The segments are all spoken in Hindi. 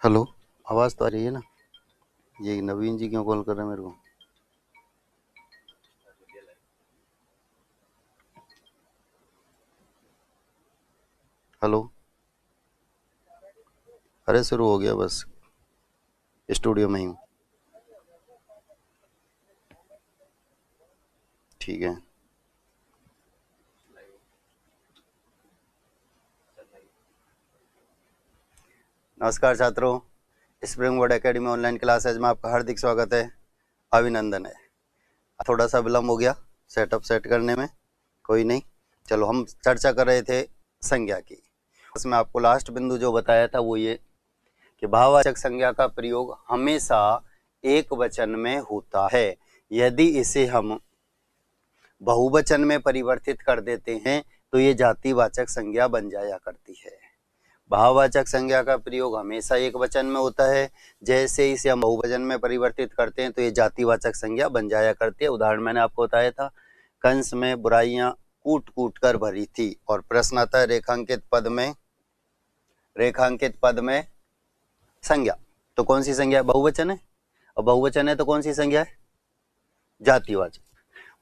हेलो। आवाज़ तो आ रही है ना? ये नवीन जी क्यों कॉल कर रहे हैं मेरे को? हेलो। अरे शुरू हो गया बस, स्टूडियो में ही हूँ। ठीक है। नमस्कार छात्रों, spring board academy online classes में आपका हार्दिक स्वागत है, अभिनंदन है। थोड़ा सा विलम्ब हो गया सेटअप सेट करने में, कोई नहीं। चलो, हम चर्चा कर रहे थे संज्ञा की। उसमें आपको लास्ट बिंदु जो बताया था वो ये कि भाववाचक संज्ञा का प्रयोग हमेशा एक वचन में होता है। यदि इसे हम बहुवचन में परिवर्तित कर देते हैं तो ये जातिवाचक संज्ञा बन जाया करती है। भाववाचक संज्ञा का प्रयोग हमेशा एक वचन में होता है, जैसे इसे हम बहुवचन में परिवर्तित करते हैं तो ये जातिवाचक संज्ञा बन जाया करती है। उदाहरण मैंने आपको बताया था, कंस में बुराइयां कूट कूट कर भरी थी, और प्रश्न आता है रेखांकित पद में संज्ञा। तो कौन सी संज्ञा है? बहुवचन है, और बहुवचन है तो कौन सी संज्ञा है? जातिवाचक।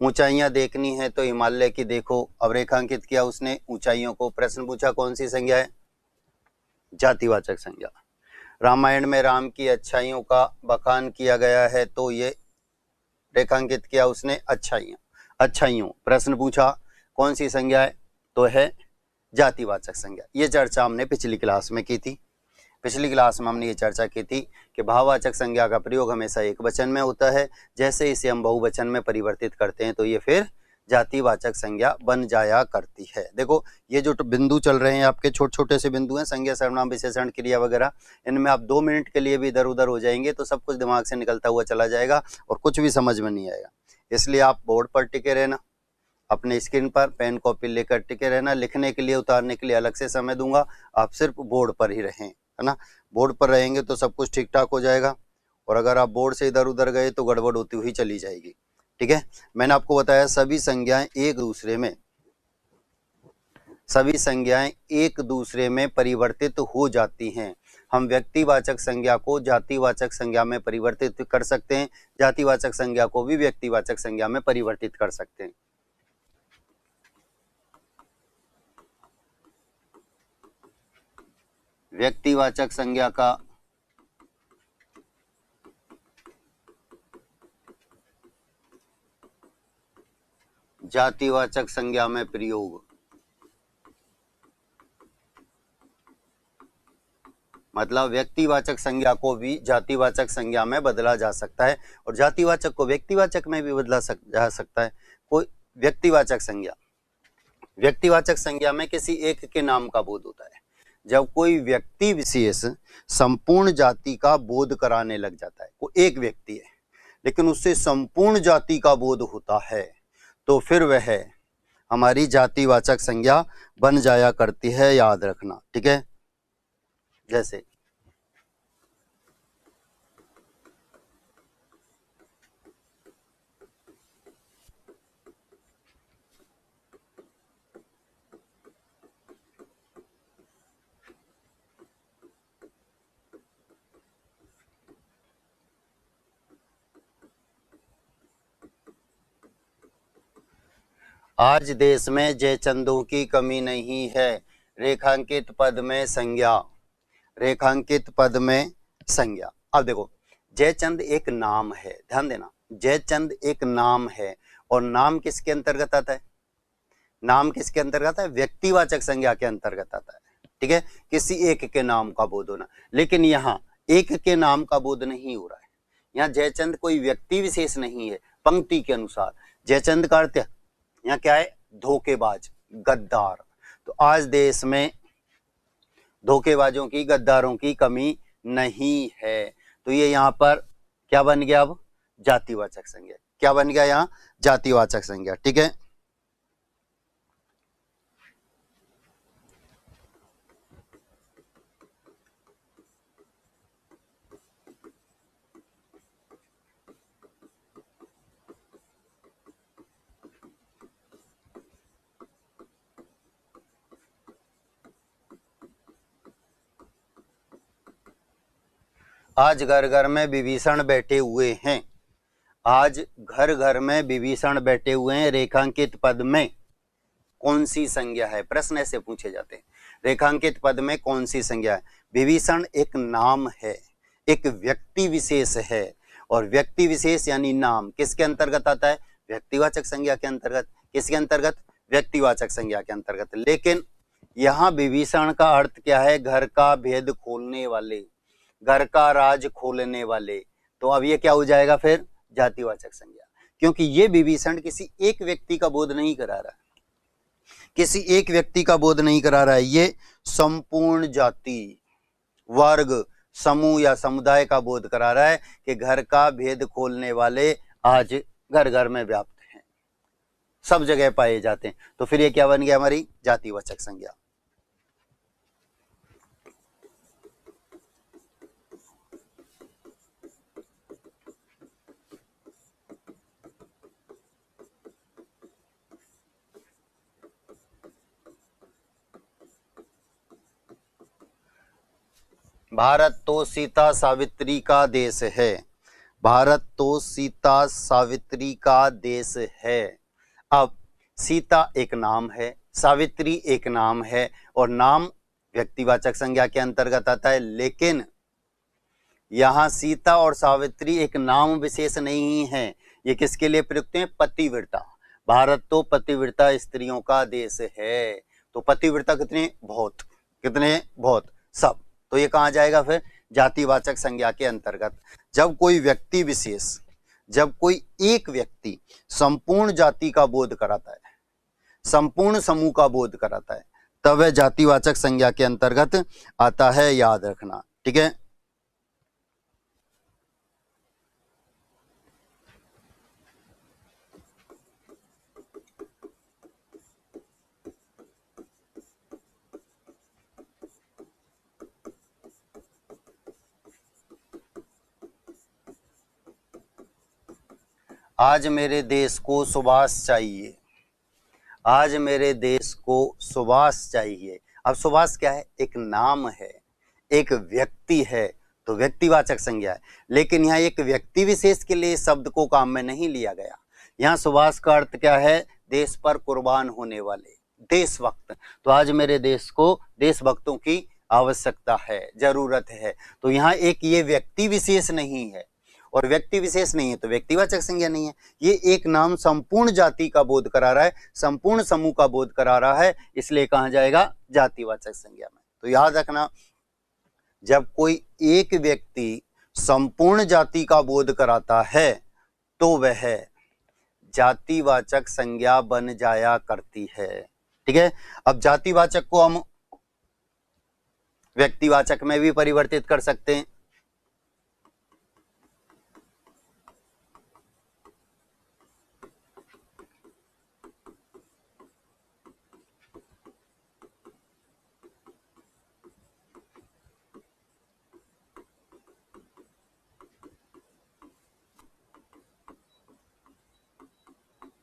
ऊंचाइयां देखनी है तो हिमालय की देखो, अब रेखांकित किया उसने ऊंचाइयों को, प्रश्न पूछा कौन सी संज्ञा है? जातिवाचक संज्ञा। रामायण में राम की अच्छाइयों का बखान किया गया है तो ये रेखांकित किया उसने अच्छाइयों, प्रश्न पूछा कौन सी संज्ञा है? तो है जातिवाचक संज्ञा। ये चर्चा हमने पिछली क्लास में की थी। पिछली क्लास में हमने ये चर्चा की थी कि भाववाचक संज्ञा का प्रयोग हमेशा एक वचन में होता है, जैसे इसे हम बहुवचन में परिवर्तित करते हैं तो ये फिर जातिवाचक संज्ञा बन जाया करती है। देखो, ये जो बिंदु चल रहे हैं आपके, छोटे छोटे से बिंदु हैं, संज्ञा सर्वनाम विशेषण क्रिया वगैरह, इनमें आप 2 मिनट के लिए भी इधर उधर हो जाएंगे तो सब कुछ दिमाग से निकलता हुआ चला जाएगा और कुछ भी समझ में नहीं आएगा। इसलिए आप बोर्ड पर टिके रहना, अपने स्क्रीन पर पेन कॉपी लेकर टिके रहना। लिखने के लिए, उतारने के लिए अलग से समय दूंगा, आप सिर्फ बोर्ड पर ही रहें, है ना। बोर्ड पर रहेंगे तो सब कुछ ठीक ठाक हो जाएगा, और अगर आप बोर्ड से इधर उधर गए तो गड़बड़ होती हुई चली जाएगी। ठीक है। मैंने आपको बताया सभी संज्ञाएं एक दूसरे में परिवर्तित हो जाती हैं। हम व्यक्तिवाचक संज्ञा को जातिवाचक संज्ञा में परिवर्तित कर सकते हैं, जातिवाचक संज्ञा को भी व्यक्तिवाचक संज्ञा में परिवर्तित कर सकते हैं। व्यक्तिवाचक संज्ञा का जातिवाचक संज्ञा में प्रयोग, मतलब व्यक्तिवाचक संज्ञा को भी जातिवाचक संज्ञा में बदला जा सकता है, और जातिवाचक को व्यक्तिवाचक में भी बदला जा सकता है। कोई व्यक्तिवाचक संज्ञा में किसी एक के नाम का बोध होता है। जब कोई व्यक्ति विशेष संपूर्ण जाति का बोध कराने लग जाता है, वो एक व्यक्ति है लेकिन उससे संपूर्ण जाति का बोध होता है, तो फिर वह हमारी जातिवाचक संज्ञा बन जाया करती है, याद रखना। ठीक है। जैसे आज देश में जयचंदों की कमी नहीं है, रेखांकित पद में संज्ञा, रेखांकित पद में संज्ञा। अब देखो, जयचंद एक नाम है, ध्यान देना, जयचंद एक नाम है, और नाम किसके अंतर्गत आता है? नाम किसके अंतर्गत आता है? व्यक्तिवाचक संज्ञा के अंतर्गत आता है। ठीक है, किसी एक के नाम का बोध होना। लेकिन यहाँ एक के नाम का बोध नहीं हो रहा है, यहाँ जयचंद कोई व्यक्ति विशेष नहीं है। पंक्ति के अनुसार जयचंद का अर्थ यहाँ क्या है? धोखेबाज, गद्दार। तो आज देश में धोखेबाजों की, गद्दारों की कमी नहीं है। तो ये यहाँ पर क्या बन गया? अब जातिवाचक संज्ञा। क्या बन गया यहाँ? जातिवाचक संज्ञा। ठीक है। आज घर घर में विभीषण बैठे हुए हैं। आज घर घर में विभीषण बैठे हुए हैं। रेखांकित पद में कौन सी संज्ञा है? प्रश्न ऐसे पूछे जाते हैं। रेखांकित पद में कौन सी संज्ञा है? विभीषण एक नाम है, एक व्यक्ति विशेष है। और व्यक्ति विशेष यानी नाम किसके अंतर्गत आता है? व्यक्तिवाचक संज्ञा के अंतर्गत। किसके अंतर्गत? व्यक्तिवाचक संज्ञा के अंतर्गत। लेकिन यहाँ विभीषण का अर्थ क्या है? घर का भेद खोलने वाले, घर का राज खोलने वाले। तो अब ये क्या हो जाएगा फिर? जातिवाचक संज्ञा, क्योंकि ये विभीषण किसी एक व्यक्ति का बोध नहीं करा रहा है, किसी एक व्यक्ति का बोध नहीं करा रहा है, ये संपूर्ण जाति, वर्ग, समूह या समुदाय का बोध करा रहा है कि घर का भेद खोलने वाले आज घर घर में व्याप्त हैं, सब जगह पाए जाते हैं। तो फिर ये क्या बन गया? हमारी जातिवाचक संज्ञा। भारत तो सीता सावित्री का देश है। भारत तो सीता सावित्री का देश है। अब सीता एक नाम है, सावित्री एक नाम है, और नाम व्यक्तिवाचक संज्ञा के अंतर्गत आता है। लेकिन यहां सीता और सावित्री एक नाम विशेष नहीं है। ये किसके लिए प्रयुक्त है? पतिव्रता। भारत तो पतिव्रता स्त्रियों का देश है। तो पतिव्रता कितने? बहुत। कितने? बहुत, सब। तो ये कहां जाएगा फिर? जातिवाचक संज्ञा के अंतर्गत। जब कोई व्यक्ति विशेष, जब कोई एक व्यक्ति संपूर्ण जाति का बोध कराता है, संपूर्ण समूह का बोध कराता है, तब वह जातिवाचक संज्ञा के अंतर्गत आता है। याद रखना, ठीक है। आज मेरे देश को सुभाष चाहिए। आज मेरे देश को सुभाष चाहिए। अब सुभाष क्या है? एक नाम है, एक व्यक्ति है, तो व्यक्तिवाचक संज्ञा है। लेकिन यहाँ एक व्यक्ति विशेष के लिए शब्द को काम में नहीं लिया गया। यहाँ सुभाष का अर्थ क्या है? देश पर कुर्बान होने वाले, देशभक्त। तो आज मेरे देश को देशभक्तों की आवश्यकता है, जरूरत है। तो यहाँ एक ये व्यक्ति विशेष नहीं है, और व्यक्ति विशेष नहीं है तो व्यक्तिवाचक संज्ञा नहीं है। ये एक नाम संपूर्ण जाति का बोध करा रहा है, संपूर्ण समूह का बोध करा रहा है, इसलिए कहा जाएगा जातिवाचक संज्ञा में। तो याद रखना, जब कोई एक व्यक्ति संपूर्ण जाति का बोध कराता है तो वह जातिवाचक संज्ञा बन जाया करती है। ठीक है। अब जातिवाचक को हम व्यक्तिवाचक में भी परिवर्तित कर सकते हैं।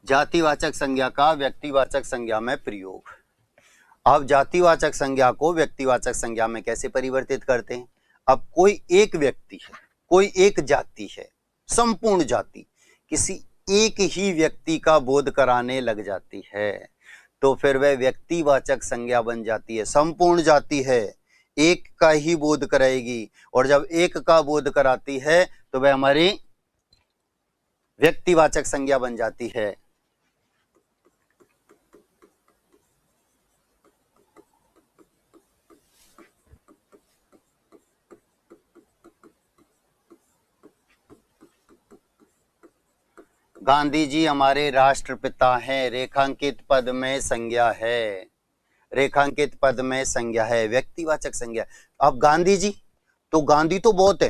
जातिवाचक संज्ञा का व्यक्तिवाचक संज्ञा में प्रयोग। अब जातिवाचक संज्ञा को व्यक्तिवाचक संज्ञा में कैसे परिवर्तित करते हैं? अब कोई एक व्यक्ति है, कोई एक जाति है, संपूर्ण जाति किसी एक ही व्यक्ति का बोध कराने लग जाती है, तो फिर वह व्यक्तिवाचक संज्ञा बन जाती है। संपूर्ण जाति है, एक का ही बोध कराएगी, और जब एक का बोध कराती है तो वह हमारी व्यक्तिवाचक संज्ञा बन जाती है। गांधी जी हमारे राष्ट्रपिता हैं, रेखांकित पद में संज्ञा है, रेखांकित पद में संज्ञा है, व्यक्तिवाचक संज्ञा। अब गांधी जी, तो गांधी तो बहुत है,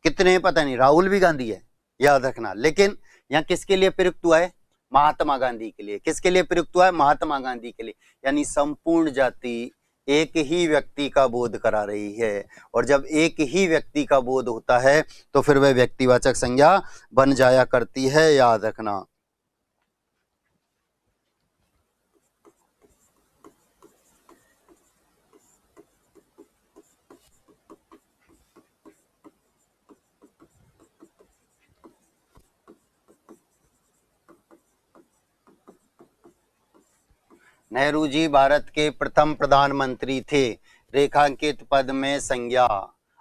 कितने हैं पता नहीं, राहुल भी गांधी है, याद रखना। लेकिन यहाँ किसके लिए प्रयुक्त हुआ है? महात्मा गांधी के लिए। किसके लिए प्रयुक्त हुआ है? महात्मा गांधी के लिए। यानी संपूर्ण जाति एक ही व्यक्ति का बोध करा रही है, और जब एक ही व्यक्ति का बोध होता है तो फिर वह व्यक्तिवाचक संज्ञा बन जाया करती है, याद रखना। नेहरू जी भारत के प्रथम प्रधानमंत्री थे। रेखांकित पद में संज्ञा।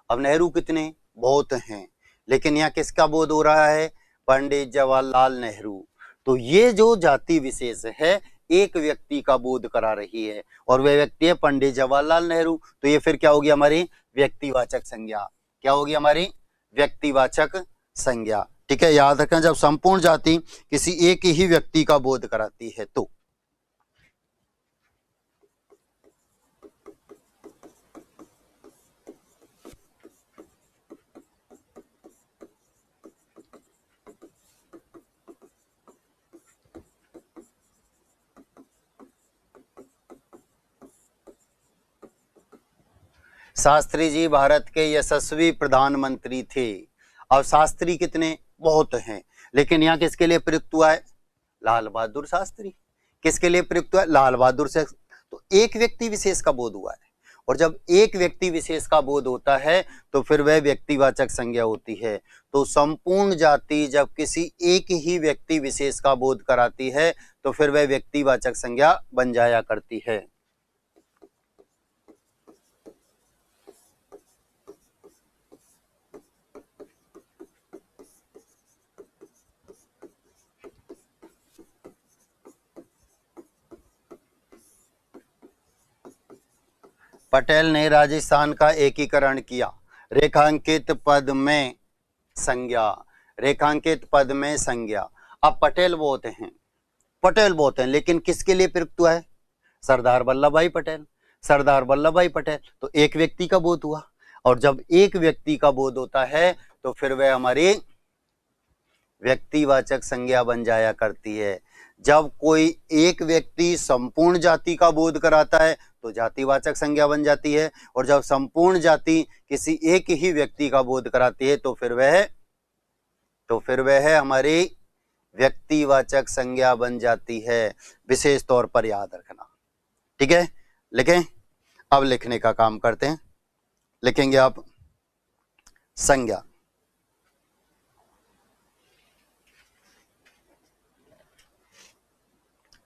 अब नेहरू कितने, बहुत हैं, लेकिन यहाँ किसका बोध हो रहा है, पंडित जवाहरलाल नेहरू। तो ये जो जाति विशेष है एक व्यक्ति का बोध करा रही है और वह व्यक्ति है पंडित जवाहरलाल नेहरू। तो ये फिर क्या होगी हमारी व्यक्तिवाचक संज्ञा। क्या होगी हमारी व्यक्तिवाचक संज्ञा। ठीक है, याद रखें जब संपूर्ण जाति किसी एक ही व्यक्ति का बोध कराती है तो। शास्त्री जी भारत के यशस्वी प्रधानमंत्री थे। अब शास्त्री कितने, बहुत हैं, लेकिन यहाँ किसके लिए प्रयुक्त हुआ है, लाल बहादुर शास्त्री। किसके लिए प्रयुक्त हुआ है, लाल बहादुर से। तो एक व्यक्ति विशेष का बोध हुआ है, और जब एक व्यक्ति विशेष का बोध होता है तो फिर वह व्यक्तिवाचक संज्ञा होती है। तो संपूर्ण जाति जब किसी एक ही व्यक्ति विशेष का बोध कराती है तो फिर वह व्यक्तिवाचक संज्ञा बन जाया करती है। पटेल ने राजस्थान का एकीकरण किया। रेखांकित पद में संज्ञा। रेखांकित पद में संज्ञा। अब पटेल बहुत हैं, पटेल बहुत हैं, लेकिन किसके लिए प्रयुक्त हुआ है, सरदार वल्लभ भाई पटेल। सरदार वल्लभ भाई पटेल, तो एक व्यक्ति का बोध हुआ, और जब एक व्यक्ति का बोध होता है तो फिर वह हमारी व्यक्तिवाचक संज्ञा बन जाया करती है। जब कोई एक व्यक्ति संपूर्ण जाति का बोध कराता है तो जातिवाचक संज्ञा बन जाती है, और जब संपूर्ण जाति किसी एक ही व्यक्ति का बोध कराती है तो फिर वह हमारी व्यक्तिवाचक संज्ञा बन जाती है। विशेष तौर पर याद रखना। ठीक है, लिखें। अब लिखने का काम करते हैं। लिखेंगे आप संज्ञा।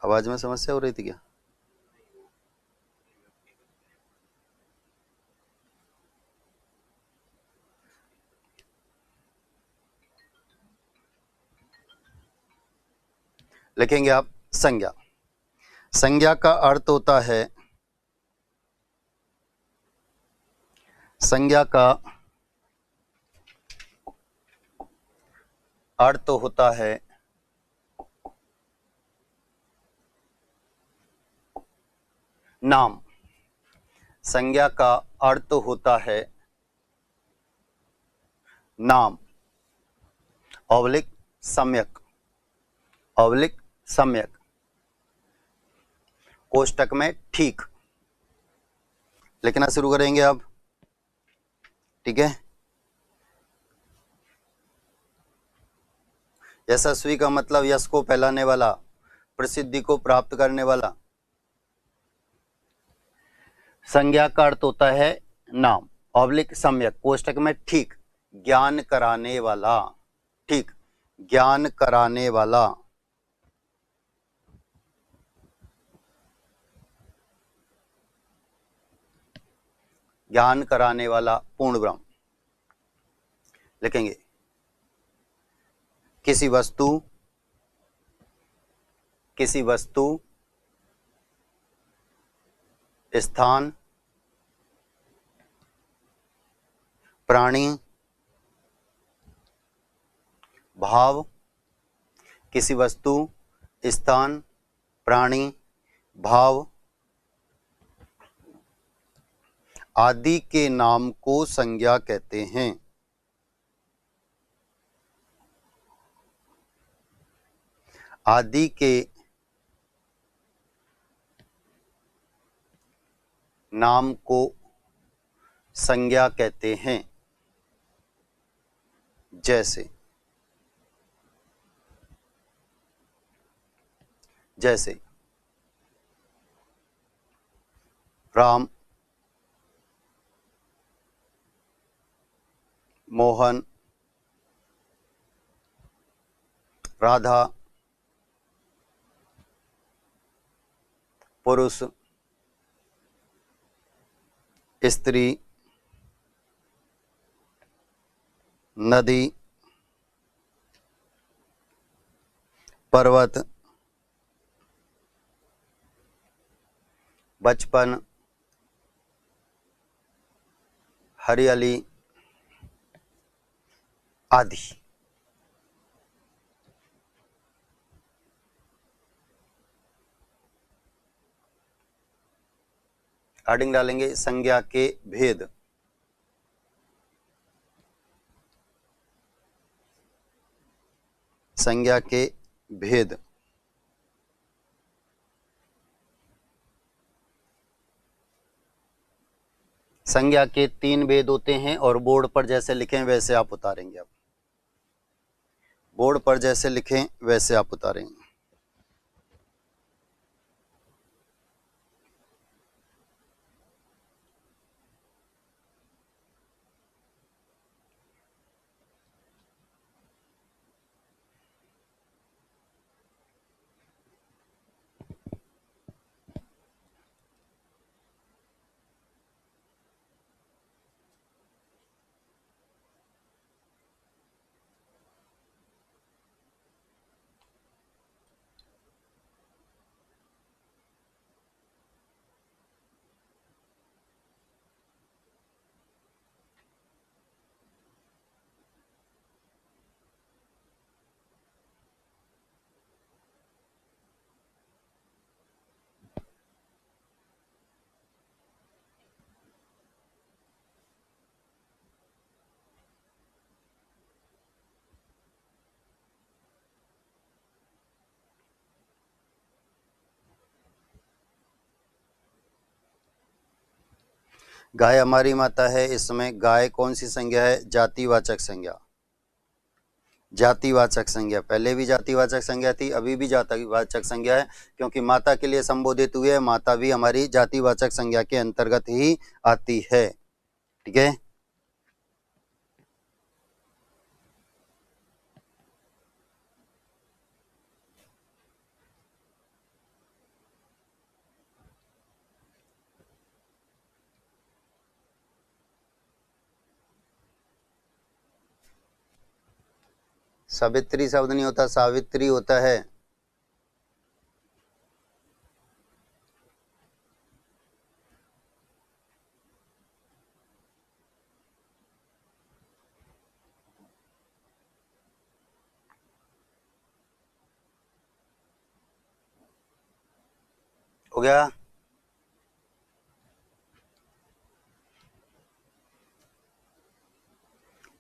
आवाज में समस्या हो रही थी क्या? लिखेंगे आप संज्ञा। संज्ञा का अर्थ होता है, संज्ञा का अर्थ होता है नाम। संज्ञा का अर्थ होता है नाम ऑब्लिक सम्यक, ऑब्लिक सम्यक, कोष्टक में ठीक। लिखना शुरू करेंगे अब। ठीक है, यशस्वी का मतलब यश को फैलाने वाला, प्रसिद्धि को प्राप्त करने वाला। संज्ञा का अर्थ होता है नाम ऑब्लिक सम्यक, कोष्टक में ठीक, ज्ञान कराने वाला। ठीक, ज्ञान कराने वाला। ज्ञान कराने वाला पूर्ण ब्रह्म। लिखेंगे किसी वस्तु, किसी वस्तु, स्थान, प्राणी, भाव, किसी वस्तु, स्थान, प्राणी, भाव आदि के नाम को संज्ञा कहते हैं। आदि के नाम को संज्ञा कहते हैं। जैसे जैसे राम, मोहन, राधा, पुरुष, स्त्री, नदी, पर्वत, बचपन, हरियाली आदि। हेडिंग डालेंगे संज्ञा के भेद। संज्ञा के भेद। संज्ञा के 3 भेद होते हैं और बोर्ड पर जैसे लिखें वैसे आप उतारेंगे। अब बोर्ड पर जैसे लिखें वैसे आप उतारेंगे। गाय हमारी माता है, इसमें गाय कौन सी संज्ञा है? जातिवाचक संज्ञा। जातिवाचक संज्ञा, पहले भी जातिवाचक संज्ञा थी, अभी भी जातिवाचक संज्ञा है, क्योंकि माता के लिए संबोधित हुई है। माता भी हमारी जातिवाचक संज्ञा के अंतर्गत ही आती है। ठीक है। सावित्री शब्द नहीं होता, सावित्री होता है। हो गया।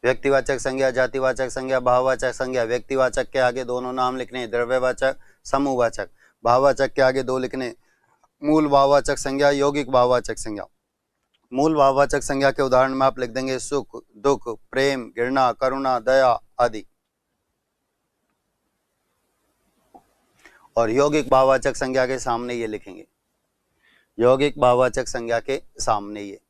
व्यक्तिवाचक संज्ञा, जातिवाचक संज्ञा, भाववाचक संज्ञा। व्यक्तिवाचक के आगे दोनों नाम लिखने, द्रव्यवाचक, समूहवाचक। भाववाचक के आगे 2 लिखने, मूल भाववाचक संज्ञा, यौगिक भाववाचक संज्ञा। मूल भाववाचक संज्ञा के उदाहरण में आप लिख देंगे सुख, दुख, प्रेम, घृणा, करुणा, दया आदि। और यौगिक भाववाचक संज्ञा के सामने ये लिखेंगे, यौगिक भाववाचक संज्ञा के सामने ये।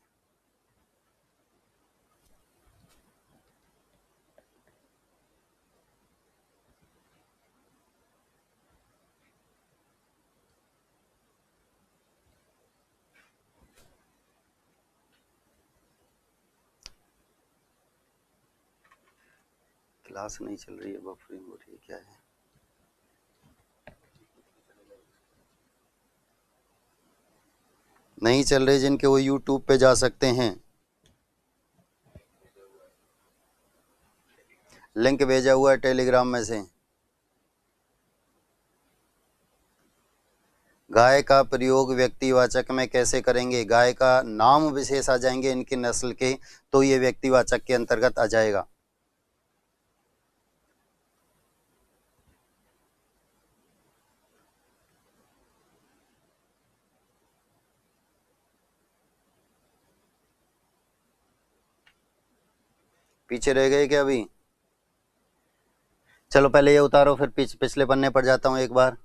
क्लास नहीं चल रही है, बफरिंग हो रही है, क्या है? नहीं चल रहे जिनके वो YouTube पे जा सकते हैं। लिंक भेजा हुआ है टेलीग्राम में से। गाय का प्रयोग व्यक्तिवाचक में कैसे करेंगे? गाय का नाम विशेष आ जाएंगे इनकी नस्ल के, तो ये व्यक्तिवाचक के अंतर्गत आ जाएगा। पीछे रह गए क्या अभी? चलो पहले ये उतारो, फिर पिछले पन्ने पर जाता हूं एक बार।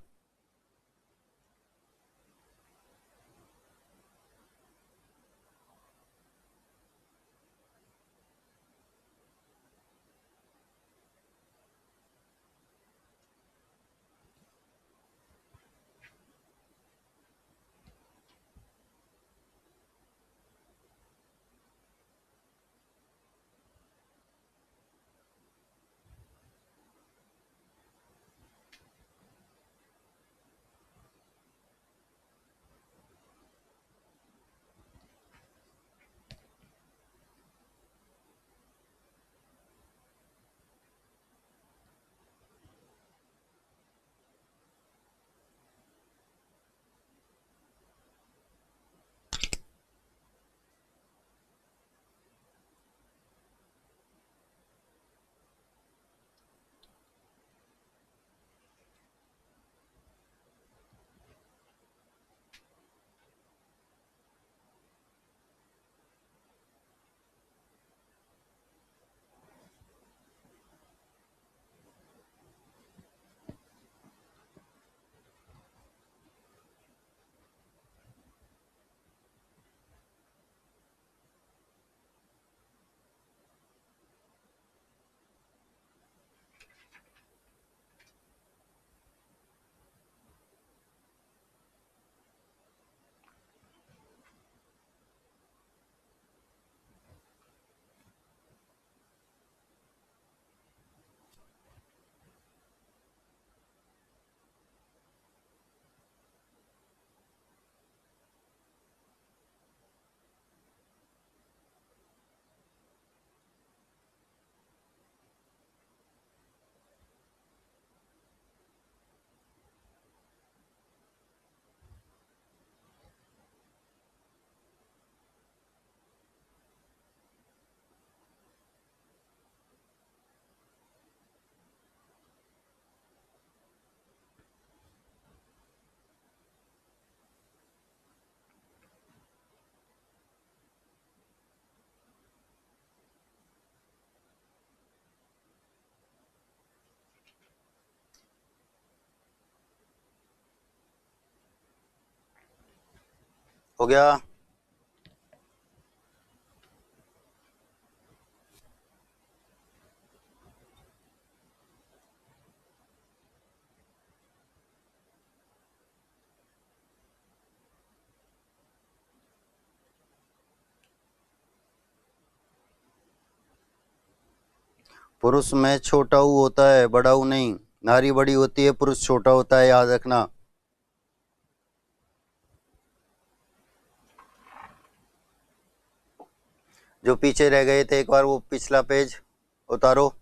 हो गया। पुरुष में छोटा ऊ होता है, बड़ा ऊ नहीं। नारी बड़ी होती है, पुरुष छोटा होता है, याद रखना। जो पीछे रह गए थे, एक बार वो पिछला पेज उतारो।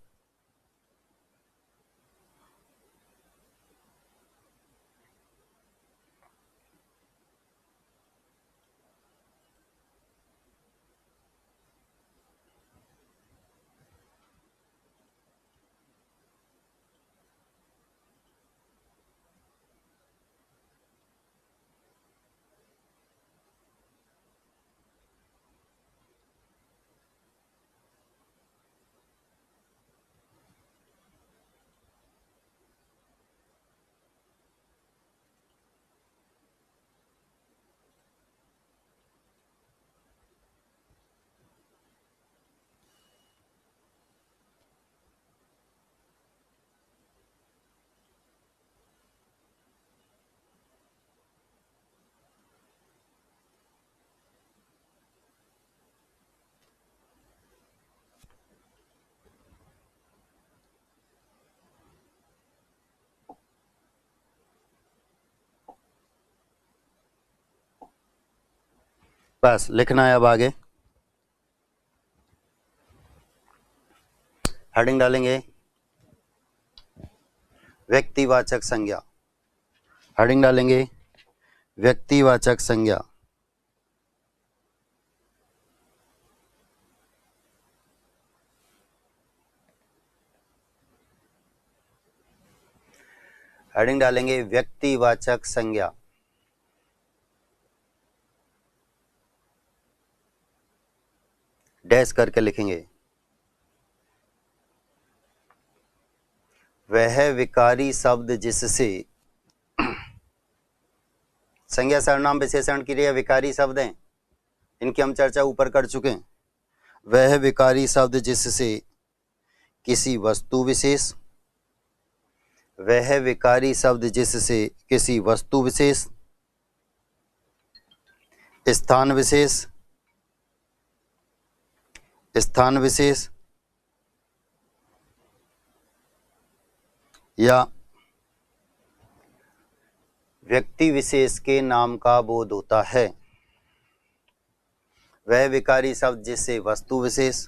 बस लिखना है अब आगे। हेडिंग डालेंगे व्यक्तिवाचक संज्ञा। हेडिंग डालेंगे व्यक्तिवाचक संज्ञा। हेडिंग डालेंगे व्यक्तिवाचक संज्ञा। डैश करके लिखेंगे। वह विकारी शब्द जिससे, संज्ञा सर्वनाम विशेषण के लिए विकारी शब्द हैं, इनकी हम चर्चा ऊपर कर चुके हैं। वह विकारी शब्द जिससे किसी वस्तु विशेष, वह विकारी शब्द जिससे किसी वस्तु विशेष, स्थान विशेष, स्थान विशेष या व्यक्ति विशेष के नाम का बोध होता है। वह विकारी शब्द जिससे वस्तु विशेष,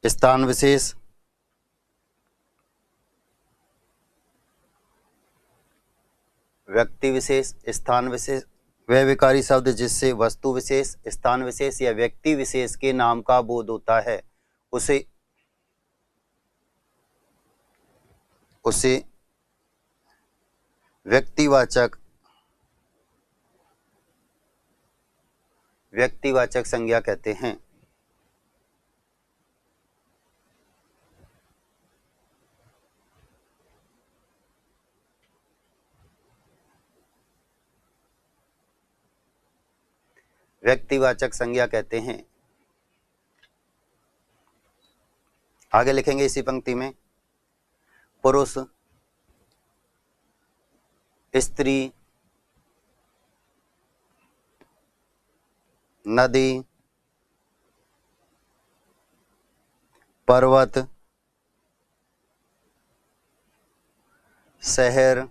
स्थान विशेष, व्यक्ति विशेष, स्थान विशेष, वह विकारी शब्द जिससे वस्तु विशेष, स्थान विशेष या व्यक्ति विशेष के नाम का बोध होता है, उसे व्यक्तिवाचक संज्ञा कहते हैं। व्यक्तिवाचक संज्ञा कहते हैं। आगे लिखेंगे इसी पंक्ति में, पुरुष, स्त्री, नदी, पर्वत, शहर,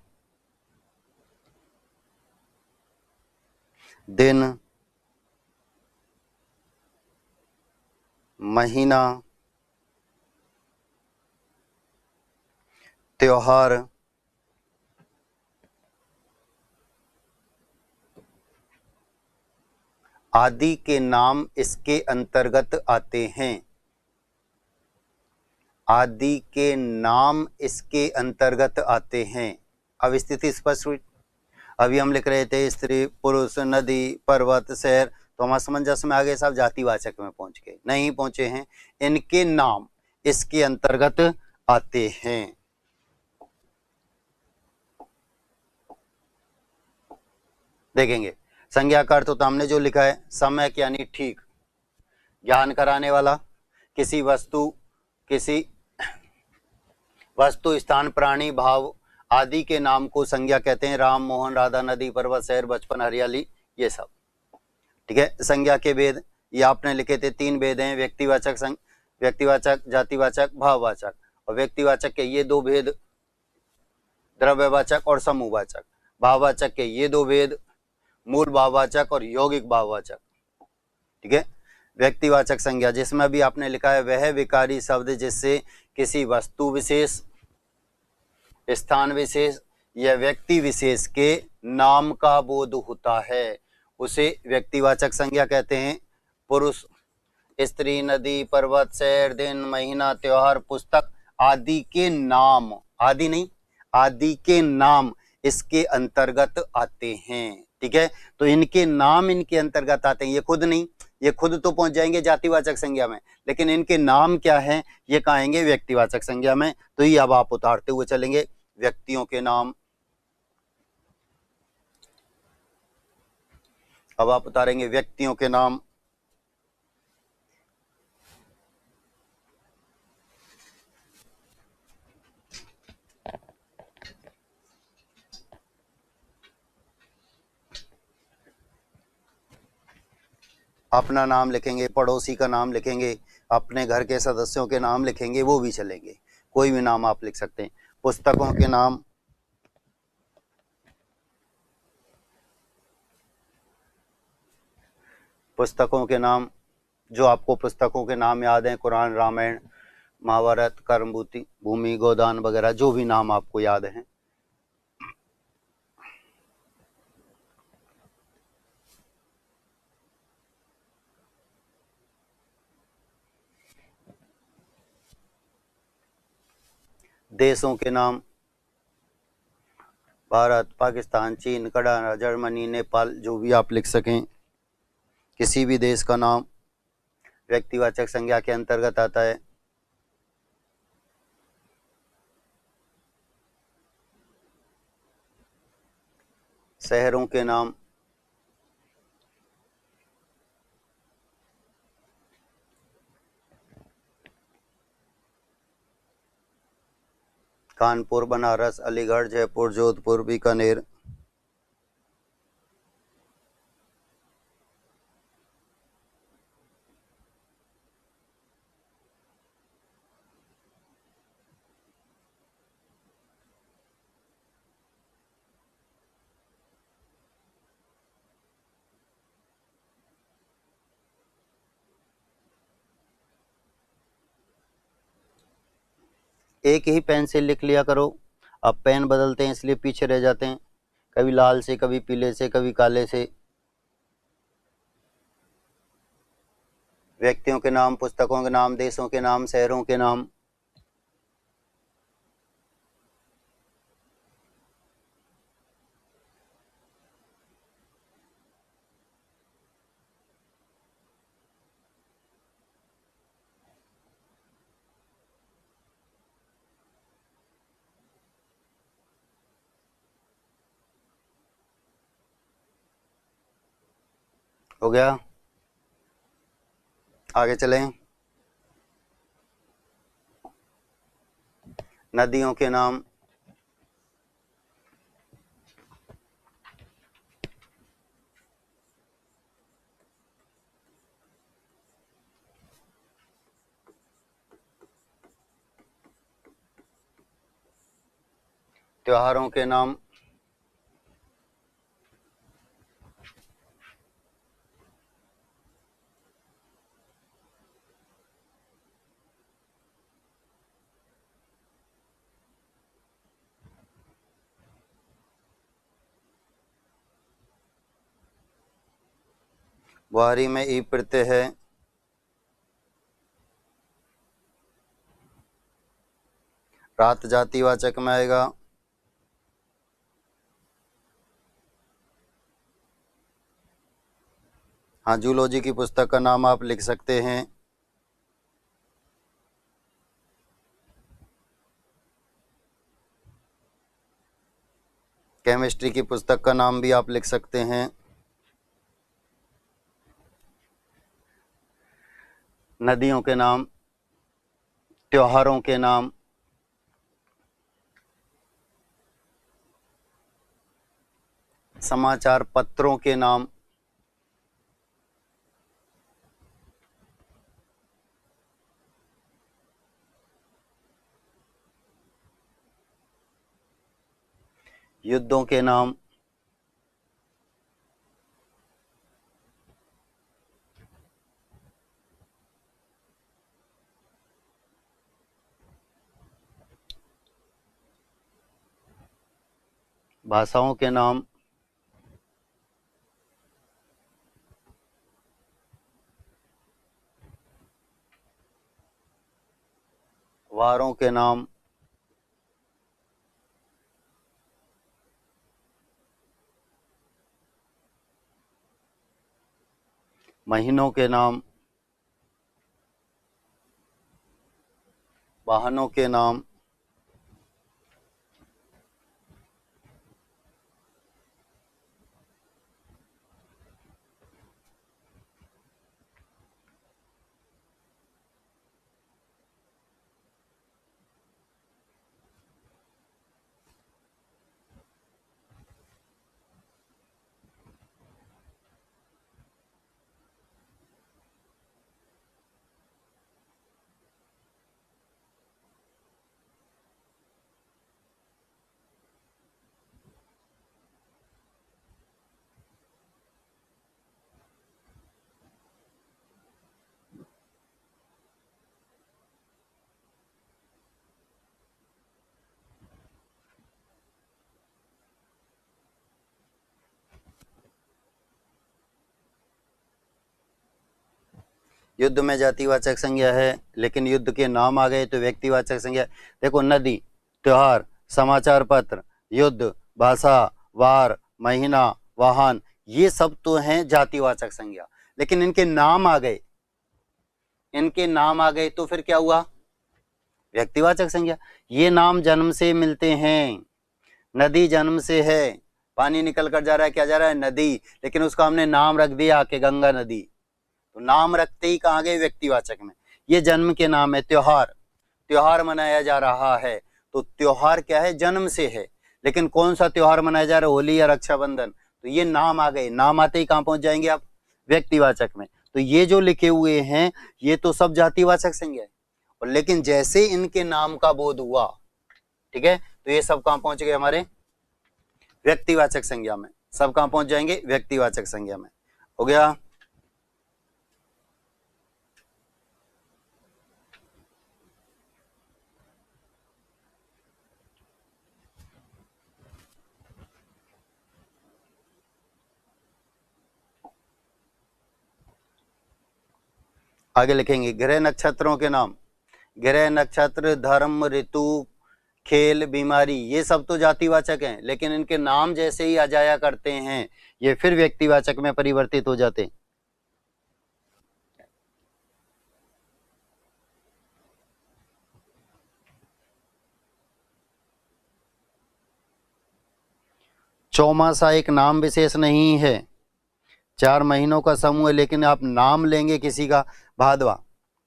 दिन, महीना, त्योहार, आदि के नाम इसके अंतर्गत आते हैं। आदि के नाम इसके अंतर्गत आते हैं। अब स्थिति स्पष्ट हुई। अभी हम लिख रहे थे स्त्री, पुरुष, नदी, पर्वत, शहर, तो हमारा समंजस में आगे साहब जातिवाचक में पहुंच गए, नहीं पहुंचे हैं। इनके नाम इसके अंतर्गत आते हैं। देखेंगे संज्ञा का अर्थ होता हमने जो लिखा है सम्यक यानी ठीक, ज्ञान कराने वाला, किसी वस्तु स्थान प्राणी भाव आदि के नाम को संज्ञा कहते हैं। राम, मोहन, राधा, नदी, पर्वत, शहर, बचपन, हरियाली, ये सब। ठीक है। संज्ञा के भेद ये आपने लिखे थे, 3 भेद हैं, व्यक्तिवाचक, जातिवाचक, भाववाचक। और व्यक्तिवाचक के ये 2 भेद, द्रव्यवाचक और समूहवाचक। भाववाचक के ये 2 भेद, मूल भाववाचक और यौगिक भाववाचक। ठीक है। व्यक्तिवाचक संज्ञा जिसमें भी आपने लिखा है वह विकारी शब्द जिससे किसी वस्तु विशेष, स्थान विशेष या व्यक्ति विशेष के नाम का बोध होता है उसे व्यक्तिवाचक संज्ञा कहते हैं। पुरुष, स्त्री, नदी, पर्वत, शहर, दिन, महीना, त्योहार, पुस्तक आदि के नाम, आदि नहीं, आदि के नाम इसके अंतर्गत आते हैं। ठीक है। तो इनके नाम इनके अंतर्गत आते हैं, ये खुद नहीं, ये खुद तो पहुंच जाएंगे जातिवाचक संज्ञा में, लेकिन इनके नाम क्या हैं ये कहेंगे व्यक्तिवाचक संज्ञा में। तो ये अब आप उतारते हुए चलेंगे, व्यक्तियों के नाम। अब आप उतारेंगे व्यक्तियों के नाम। अपना नाम लिखेंगे, पड़ोसी का नाम लिखेंगे, अपने घर के सदस्यों के नाम लिखेंगे, वो भी चलेंगे, कोई भी नाम आप लिख सकते हैं। पुस्तकों के नाम, पुस्तकों के नाम जो आपको पुस्तकों के नाम याद हैं, कुरान, रामायण, महाभारत, कर्मभूति, भूमि, गोदान वगैरह, जो भी नाम आपको याद हैं। देशों के नाम, भारत, पाकिस्तान, चीन, कनाडा, जर्मनी, नेपाल, जो भी आप लिख सकें, किसी भी देश का नाम व्यक्तिवाचक संज्ञा के अंतर्गत आता है। शहरों के नाम, कानपुर, बनारस, अलीगढ़, जयपुर, जोधपुर, बीकानेर। एक ही पेन से लिख लिया करो, अब पेन बदलते हैं इसलिए पीछे रह जाते हैं, कभी लाल से, कभी पीले से, कभी काले से। व्यक्तियों के नाम, पुस्तकों के नाम, देशों के नाम, शहरों के नाम। हो गया, आगे चलें। नदियों के नाम, त्योहारों के नाम, बुहारी में ई प्रत्यय है, रात जातिवाचक में आएगा। हाँ, जूलॉजी की पुस्तक का नाम आप लिख सकते हैं। केमिस्ट्री की पुस्तक का नाम भी आप लिख सकते हैं। नदियों के नाम, त्योहारों के नाम, समाचार पत्रों के नाम, युद्धों के नाम, भाषाओं के नाम, वारों के नाम, महीनों के नाम, वाहनों के नाम, युद्ध में जातिवाचक संज्ञा है, लेकिन युद्ध के नाम आ गए तो व्यक्तिवाचक संज्ञा। देखो, नदी, त्योहार, समाचार पत्र, युद्ध, भाषा, वार, महीना, वाहन, ये सब तो हैं जातिवाचक संज्ञा। लेकिन इनके नाम आ गए, इनके नाम आ गए तो फिर क्या हुआ? व्यक्तिवाचक संज्ञा। ये नाम जन्म से मिलते हैं। नदी जन्म से है, पानी निकल कर जा रहा है, क्या जा रहा है? नदी। लेकिन उसका हमने नाम रख दिया कि गंगा नदी, तो नाम रखते ही कहाँ गए? व्यक्तिवाचक में। ये जन्म के नाम है। त्योहार, त्योहार मनाया जा रहा है, तो त्योहार क्या है? जन्म से है। लेकिन कौन सा त्योहार मनाया जा रहा है? होली या रक्षाबंधन, तो ये नाम आ गए। नाम आते ही कहाँ पहुंच जाएंगे आप? व्यक्तिवाचक में। तो ये जो लिखे हुए हैं ये तो सब जातिवाचक संज्ञा है, और लेकिन जैसे इनके नाम का बोध हुआ, ठीक है, तो ये सब कहाँ पहुंच गए? हमारे व्यक्तिवाचक संज्ञा में। सब कहाँ पहुंच जाएंगे? व्यक्तिवाचक संज्ञा में। हो गया? आगे लिखेंगे ग्रह नक्षत्रों के नाम। ग्रह, नक्षत्र, धर्म, ऋतु, खेल, बीमारी, ये सब तो जातिवाचक हैं, लेकिन इनके नाम जैसे ही आ जाया करते हैं ये फिर व्यक्तिवाचक में परिवर्तित हो जाते हैं। चौमासा एक नाम विशेष नहीं है, 4 महीनों का समूह है, लेकिन आप नाम लेंगे किसी का, भादवा,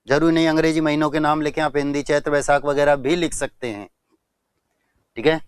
जरूरी नहीं अंग्रेजी महीनों के नाम लिखें, आप हिंदी चैत्र वैशाख वगैरह भी लिख सकते हैं, ठीक है।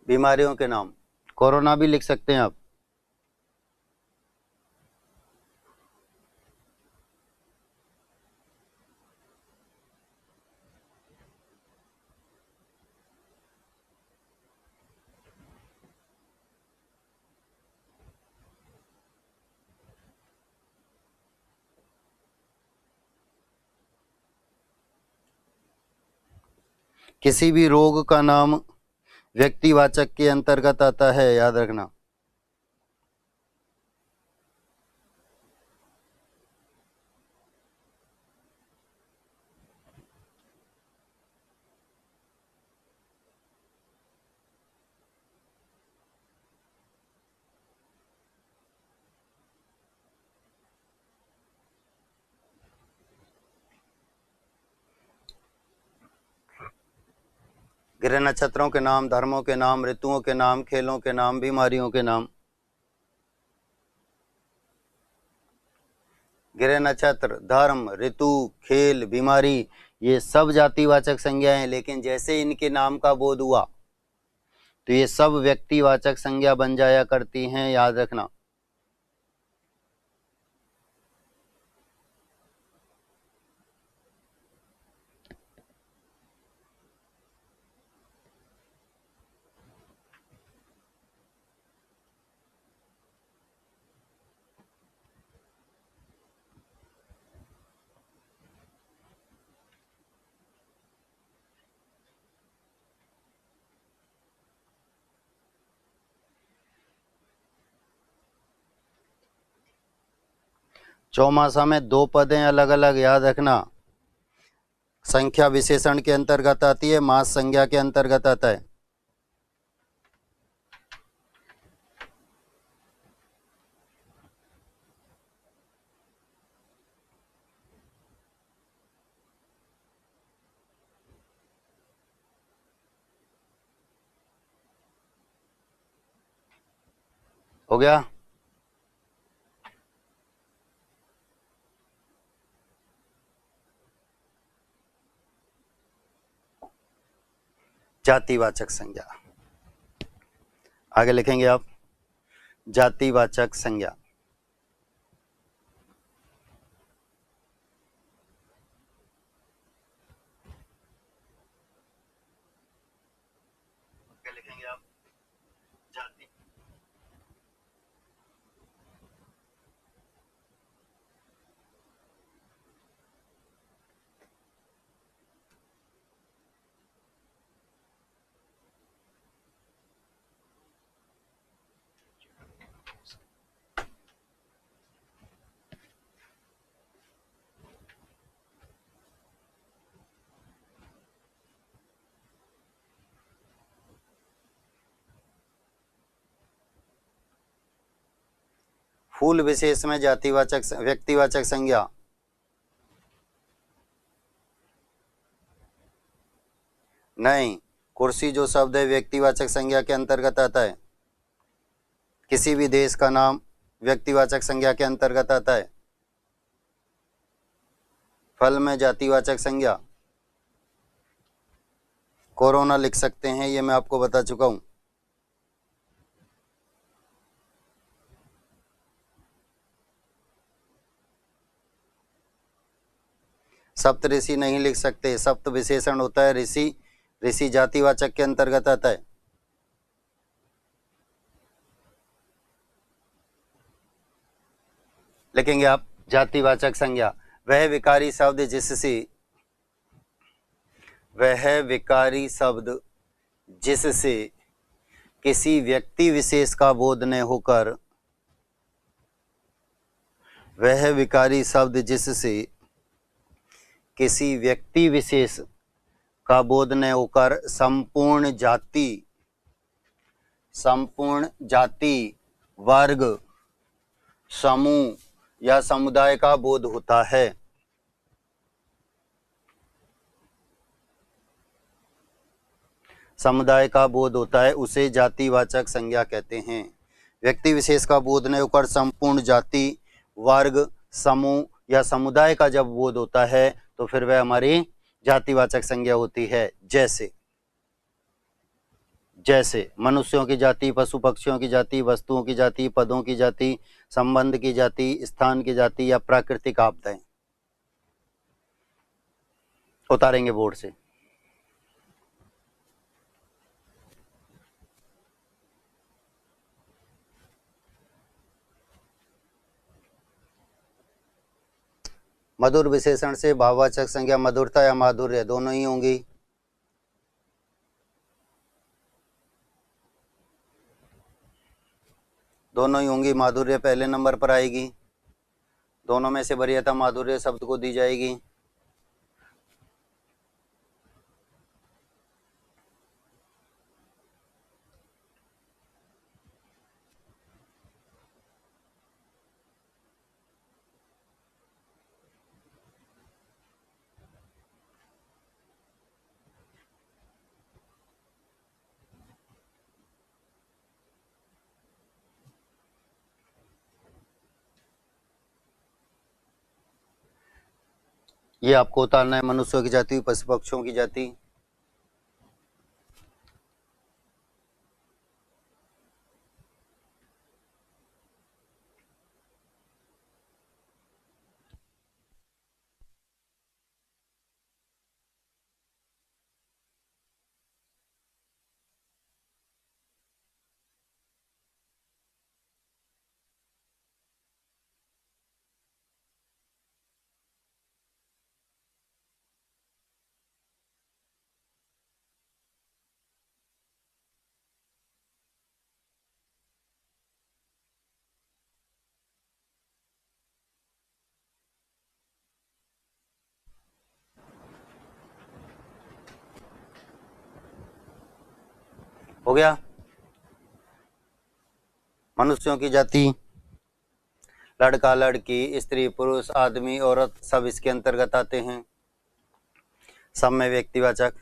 बीमारियों के नाम, कोरोना भी लिख सकते हैं आप। किसी भी रोग का नाम व्यक्तिवाचक के अंतर्गत आता है, याद रखना। ग्रह नक्षत्रों के नाम, धर्मों के नाम, ऋतुओं के नाम, खेलों के नाम, बीमारियों के नाम। ग्रह नक्षत्र, धर्म, ऋतु, खेल, बीमारी, ये सब जातिवाचक संज्ञाएं हैं, लेकिन जैसे इनके नाम का बोध हुआ तो ये सब व्यक्तिवाचक संज्ञा बन जाया करती हैं, याद रखना। चौमासा में दो पद हैं अलग अलग, याद रखना। संख्या विशेषण के अंतर्गत आती है, मास संज्ञा के अंतर्गत आता है। हो गया? जातिवाचक संज्ञा, आगे लिखेंगे आप, जातिवाचक संज्ञा। आगे लिखेंगे आप, जाति। फूल विशेष में जातिवाचक व्यक्तिवाचक संज्ञा। नहीं, कुर्सी जो शब्द है व्यक्तिवाचक संज्ञा के अंतर्गत आता है। किसी भी देश का नाम व्यक्तिवाचक संज्ञा के अंतर्गत आता है। फल में जातिवाचक संज्ञा। कोरोना लिख सकते हैं, ये मैं आपको बता चुका हूं। सप्त ऋषि नहीं लिख सकते, सप्त विशेषण होता है ऋषि, ऋषि जातिवाचक के अंतर्गत आता है। लिखेंगे आप, जातिवाचक संज्ञा, वह विकारी शब्द जिससे, वह विकारी शब्द जिससे किसी व्यक्ति विशेष का बोध न होकर, वह विकारी शब्द जिससे किसी व्यक्ति विशेष का बोध न होकर संपूर्ण जाति, वर्ग, समूह या समुदाय का बोध होता है। समुदाय का बोध होता है, उसे जातिवाचक संज्ञा कहते हैं। व्यक्ति विशेष का बोध न होकर संपूर्ण जाति, वर्ग, समूह या समुदाय का जब बोध होता है तो फिर वह हमारी जातिवाचक संज्ञा होती है। जैसे मनुष्यों की जाति, पशु पक्षियों की जाति, वस्तुओं की जाति, पदों की जाति, संबंध की जाति, स्थान की जाति या प्राकृतिक आपदाएं। उतारेंगे बोर्ड से। मधुर विशेषण से भाववाचक संज्ञा, मधुरता या माधुर्य दोनों ही होंगी। मधुर विशेषण से भाववाचक संज्ञा, मधुरता या माधुर्य दोनों ही होंगी। मधुर विशेषण से भाववाचक संज्ञा, मधुरता या माधुर्य दोनों ही होंगी। मधुर विशेषण से भाववाचक संज्ञा, मधुरता या माधुर्य दोनों ही होंगी। दोनों ही होंगी, माधुर्य पहले नंबर पर आएगी, दोनों में से वरीयता माधुर्य शब्द को दी जाएगी। ये आपको उतारना है, मनुष्यों की जाति, पशु पक्षियों की जाति। हो गया। मनुष्यों की जाति, लड़का लड़की, स्त्री पुरुष, आदमी औरत, सब इसके अंतर्गत आते हैं। सब में व्यक्तिवाचक।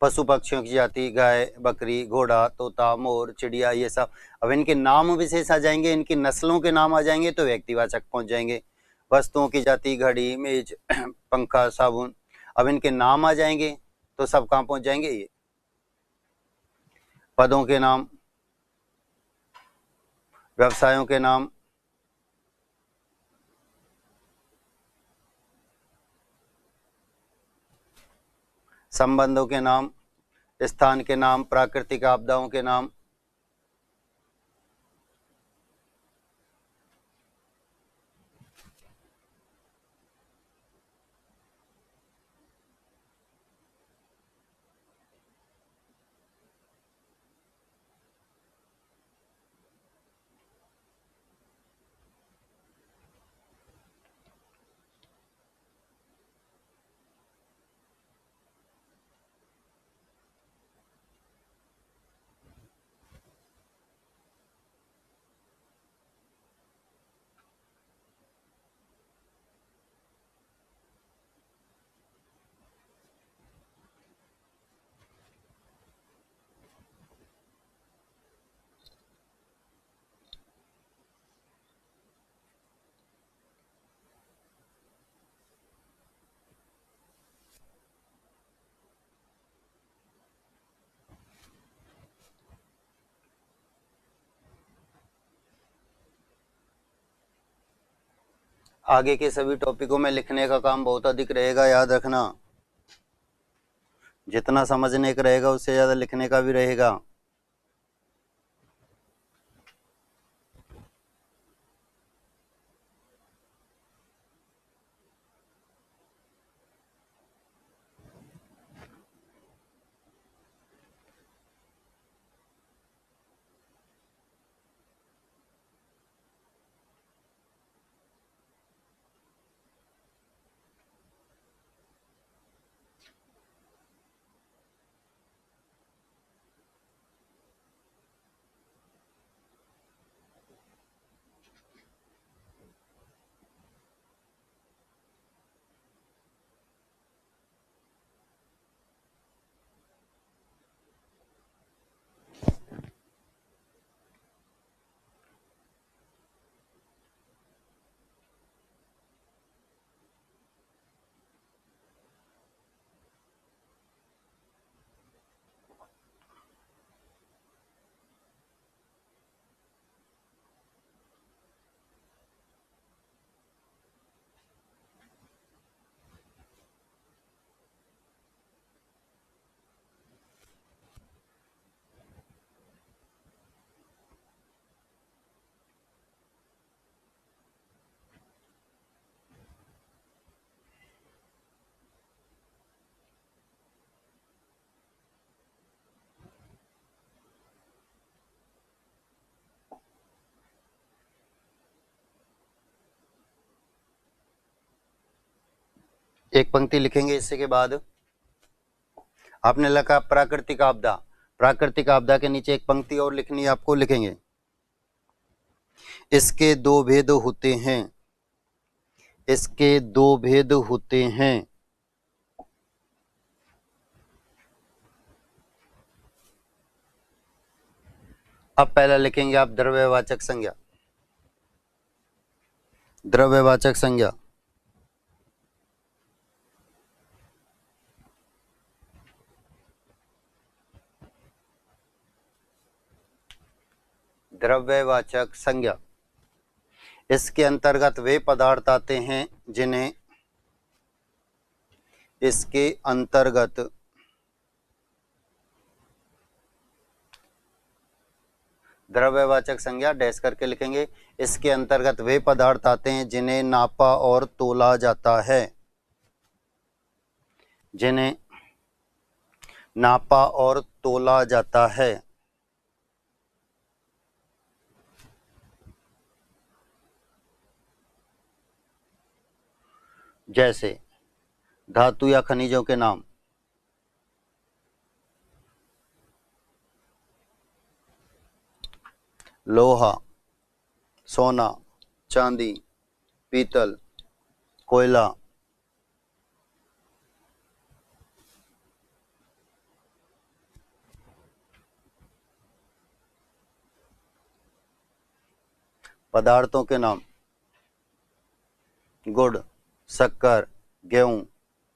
पशु पक्षियों की जाति, गाय, बकरी, घोड़ा, तोता, मोर, चिड़िया, ये सब। अब इनके नाम विशेष आ जाएंगे, इनकी नस्लों के नाम आ जाएंगे तो व्यक्तिवाचक पहुंच जाएंगे। वस्तुओं की जाति, घड़ी, मेज, पंखा, साबुन। अब इनके नाम आ जाएंगे तो सब कहाँ पहुंच जाएंगे? ये पदों के नाम, व्यवसायों के नाम, संबंधों के नाम, स्थान के नाम, प्राकृतिक आपदाओं के नाम। आगे के सभी टॉपिकों में लिखने का काम बहुत अधिक रहेगा, याद रखना। जितना समझने का रहेगा उससे ज़्यादा लिखने का भी रहेगा। एक पंक्ति लिखेंगे। इससे के बाद आपने लिखा प्राकृतिक आपदा, प्राकृतिक आपदा के नीचे एक पंक्ति और लिखनी है आपको, लिखेंगे इसके दो भेद होते हैं, इसके दो भेद होते हैं। अब पहला लिखेंगे आप द्रव्यवाचक संज्ञा, द्रव्यवाचक संज्ञा। द्रव्यवाचक संज्ञा, इसके अंतर्गत वे पदार्थ आते हैं जिन्हें, इसके अंतर्गत द्रव्यवाचक संज्ञा डैश करके लिखेंगे, इसके अंतर्गत वे पदार्थ आते हैं जिन्हें नापा और तोला जाता है, जिन्हें नापा और तोला जाता है। जैसे धातु या खनिजों के नाम, लोहा, सोना, चांदी, पीतल, कोयला। पदार्थों के नाम गुड़, शक्कर, गेहूं,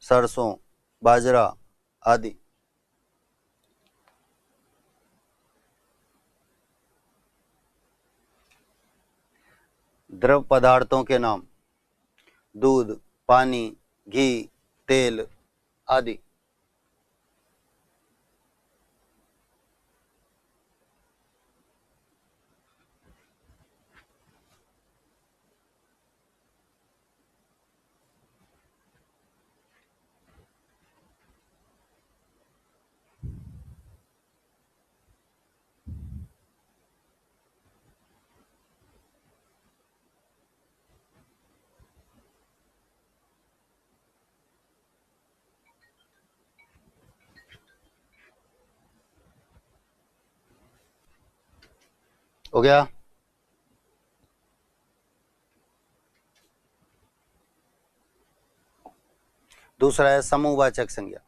सरसों, बाजरा आदि। द्रव पदार्थों के नाम दूध, पानी, घी, तेल आदि। हो गया। दूसरा है समूहवाचक संज्ञा,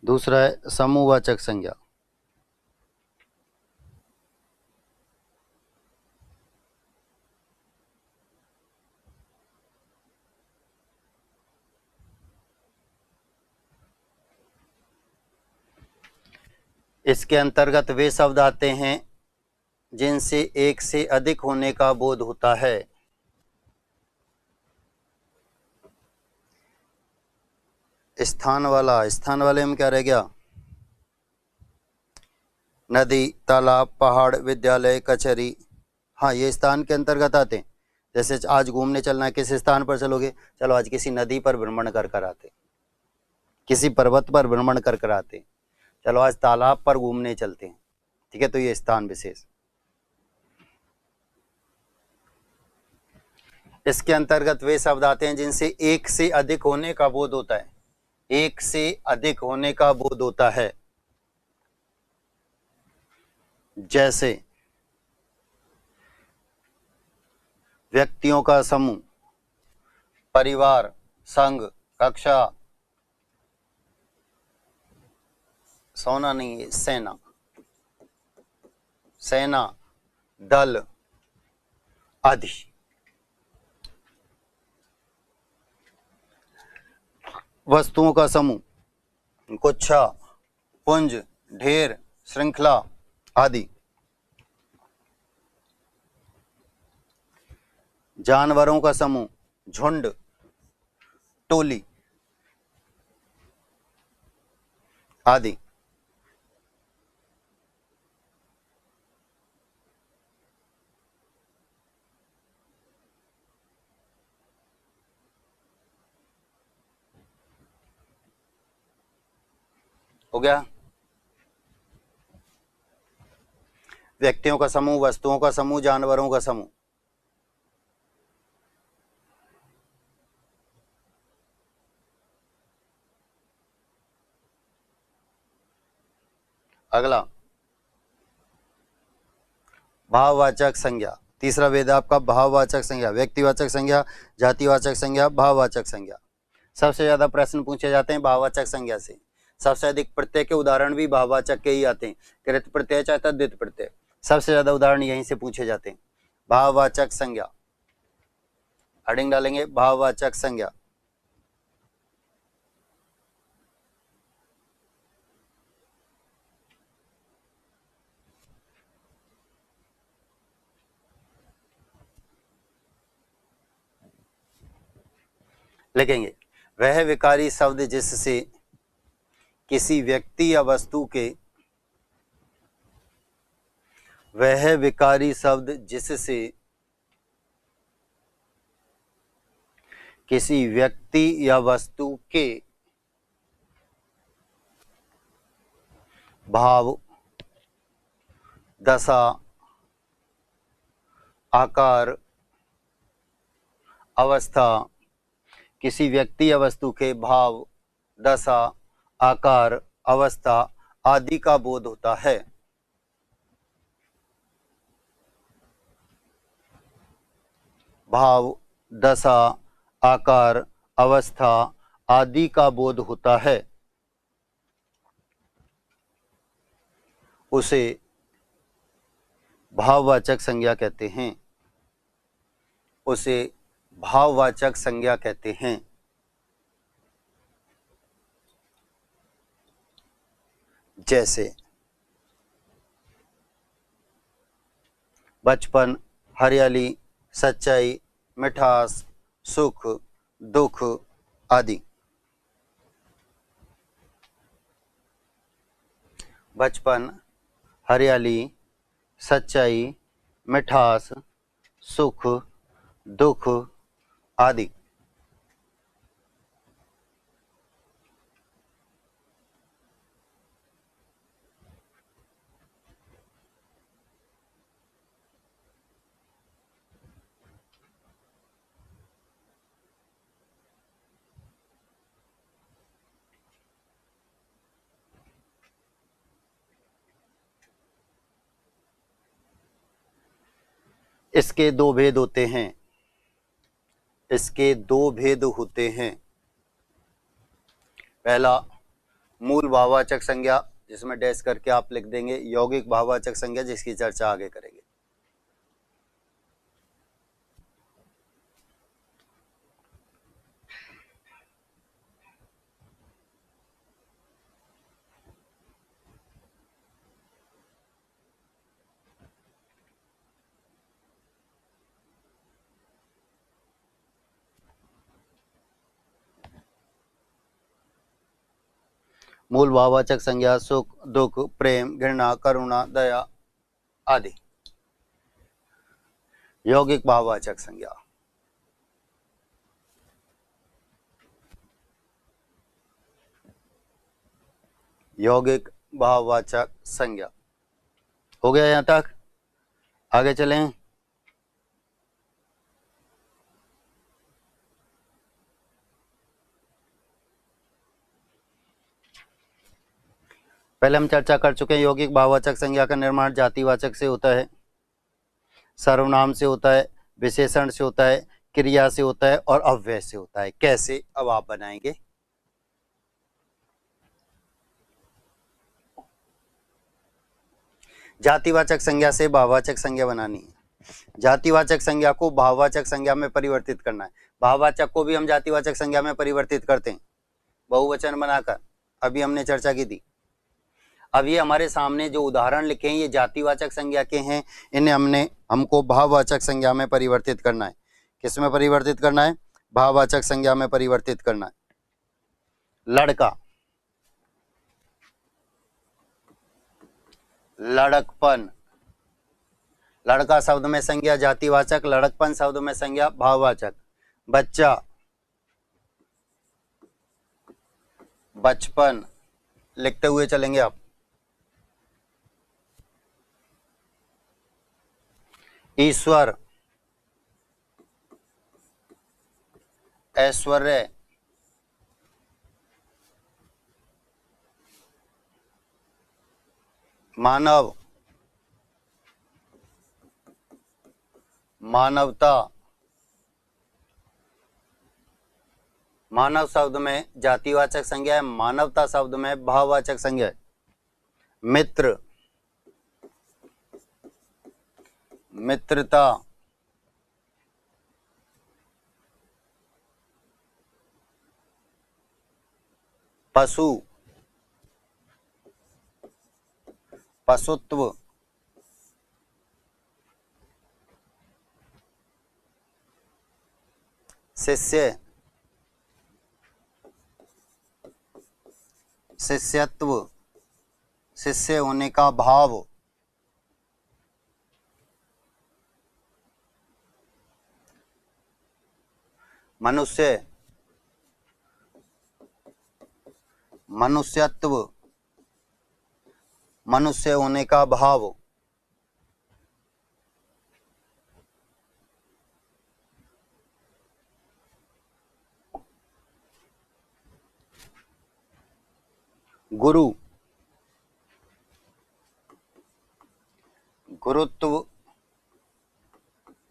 दूसरा है समूहवाचक संज्ञा। इसके अंतर्गत वे शब्द आते हैं जिनसे एक से अधिक होने का बोध होता है। स्थान वाला, स्थान वाले में क्या रह गया? नदी, तालाब, पहाड़, विद्यालय, कचहरी। हाँ, ये स्थान के अंतर्गत आते हैं। जैसे आज घूमने चलना है, किस स्थान पर चलोगे? चलो आज किसी नदी पर भ्रमण कर कर आते, किसी पर्वत पर भ्रमण कर कर आते, चलो आज तालाब पर घूमने चलते हैं। ठीक है, तो ये स्थान विशेष। इसके अंतर्गत वे शब्द आते हैं जिनसे एक से अधिक होने का बोध होता है, एक से अधिक होने का बोध होता है। जैसे व्यक्तियों का समूह, परिवार, संघ, कक्षा। सोना नहीं है, सेना, सेना, दल आदि। वस्तुओं का समूह, गुच्छा, पुंज, ढेर, श्रृंखला आदि। जानवरों का समूह, झुंड, टोली आदि। हो गया। व्यक्तियों का समूह, वस्तुओं का समूह, जानवरों का समूह। अगला भाववाचक संज्ञा। तीसरा वेद है आपका भाववाचक संज्ञा, व्यक्तिवाचक संज्ञा, जातिवाचक संज्ञा, भाववाचक संज्ञा। सबसे ज्यादा प्रश्न पूछे जाते हैं भाववाचक संज्ञा से। सबसे अधिक प्रत्यय के उदाहरण भी भाववाचक के ही आते हैं, कृत प्रत्यय चाहे तद्धित प्रत्यय, सबसे ज्यादा उदाहरण यहीं से पूछे जाते हैं। भाववाचक संज्ञा, हेडिंग डालेंगे भाववाचक संज्ञा। लिखेंगे वह विकारी शब्द जिससे किसी व्यक्ति या वस्तु के, वह विकारी शब्द जिससे किसी व्यक्ति या वस्तु के भाव, दशा, आकार, अवस्था, किसी व्यक्ति या वस्तु के भाव, दशा, आकार, अवस्था आदि का बोध होता है। भाव, दशा, आकार, अवस्था आदि का बोध होता है, उसे भाववाचक संज्ञा कहते हैं। उसे भाववाचक संज्ञा कहते हैं। जैसे बचपन, हरियाली, सच्चाई, मिठास, सुख, दुख आदि। बचपन, हरियाली, सच्चाई, मिठास, सुख, दुख आदि। इसके दो भेद होते हैं। इसके दो भेद होते हैं। पहला मूल भाववाचक संज्ञा, जिसमें डैश करके आप लिख देंगे यौगिक भाववाचक संज्ञा, जिसकी चर्चा आगे करेंगे। मूल भाववाचक संज्ञा सुख, दुख, प्रेम, घृणा, करुणा, दया आदि। यौगिक भाववाचक संज्ञा, यौगिक भाववाचक संज्ञा। हो गया यहां तक? आगे चलें। पहले हम चर्चा कर चुके हैं यौगिक भाववाचक संज्ञा का निर्माण जातिवाचक से होता है, सर्वनाम से होता है, विशेषण से होता है, क्रिया से होता है और अव्यय से होता है। कैसे? अब आप बनाएंगे। जातिवाचक संज्ञा से भाववाचक संज्ञा बनानी है। जातिवाचक संज्ञा को भाववाचक संज्ञा में परिवर्तित करना है। भाववाचक को भी हम जातिवाचक संज्ञा में परिवर्तित करते हैं बहुवचन बनाकर, अभी हमने चर्चा की थी। अब ये हमारे सामने जो उदाहरण लिखे हैं ये जातिवाचक संज्ञा के हैं, इन्हें हमको भाववाचक संज्ञा में परिवर्तित करना है। किस में परिवर्तित करना है? भाववाचक संज्ञा में परिवर्तित करना है। लड़का, लड़कपन, लड़का शब्द में संज्ञा जातिवाचक, लड़कपन शब्द में संज्ञा भाववाचक। बच्चा, बचपन, लिखते हुए चलेंगे आप। ईश्वर, ऐश्वर्य, मानव, मानवता। मानव शब्द में जातिवाचक संज्ञा है, मानवता शब्द में भाववाचक संज्ञा है। मित्र, मित्रता। पशु, पशुत्व। शिष्य, शिष्यत्व, शिष्य होने का भाव। मनुष्य, मनुष्यत्व, मनुष्य होने का भाव। गुरु, गुरुत्व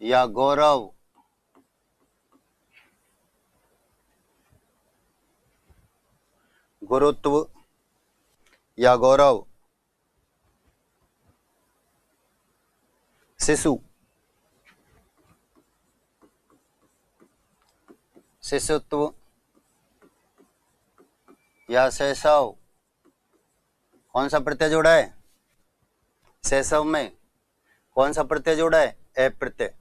या गौरव। गुरुत्व या गौरव। शिशु, शिशुत्व या शैशव। कौन सा प्रत्यय जोड़ा है? शैशव में कौन सा प्रत्यय जोड़ा है? ए प्रत्यय।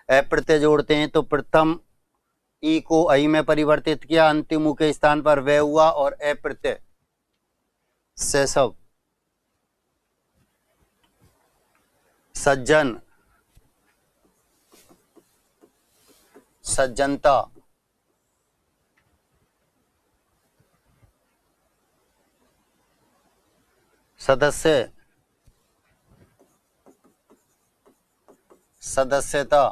ए प्रत्यय जोड़ते हैं तो प्रथम ई को ऐ में परिवर्तित किया, अंतिम ऊ के स्थान पर वे हुआ और ए प्रत्यय शैशव। सज्जन, सज्जनता। सदस्य, सदस्यता।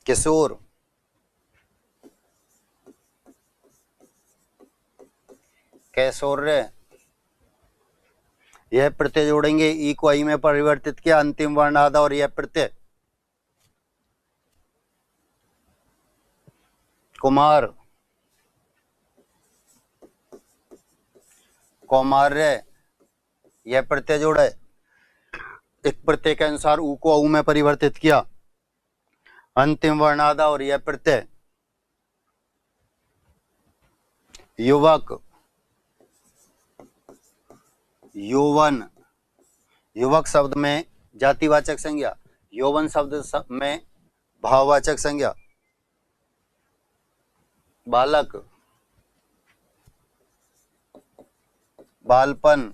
किशोर, कैशोर्य। यह प्रत्यय जोड़ेंगे, ई को आई में परिवर्तित किया, अंतिम वर्ण आधा और यह प्रत्यय। कुमार, कौमार्य। यह प्रत्यय जोड़ा है, एक प्रत्यय के अनुसार ऊ को औ में परिवर्तित किया, अंतिम वर्ण आधा और यह प्रत्यय। युवक, यौवन। युवक शब्द में जातिवाचक संज्ञा, यौवन शब्द में भाववाचक संज्ञा। बालक, बालपन।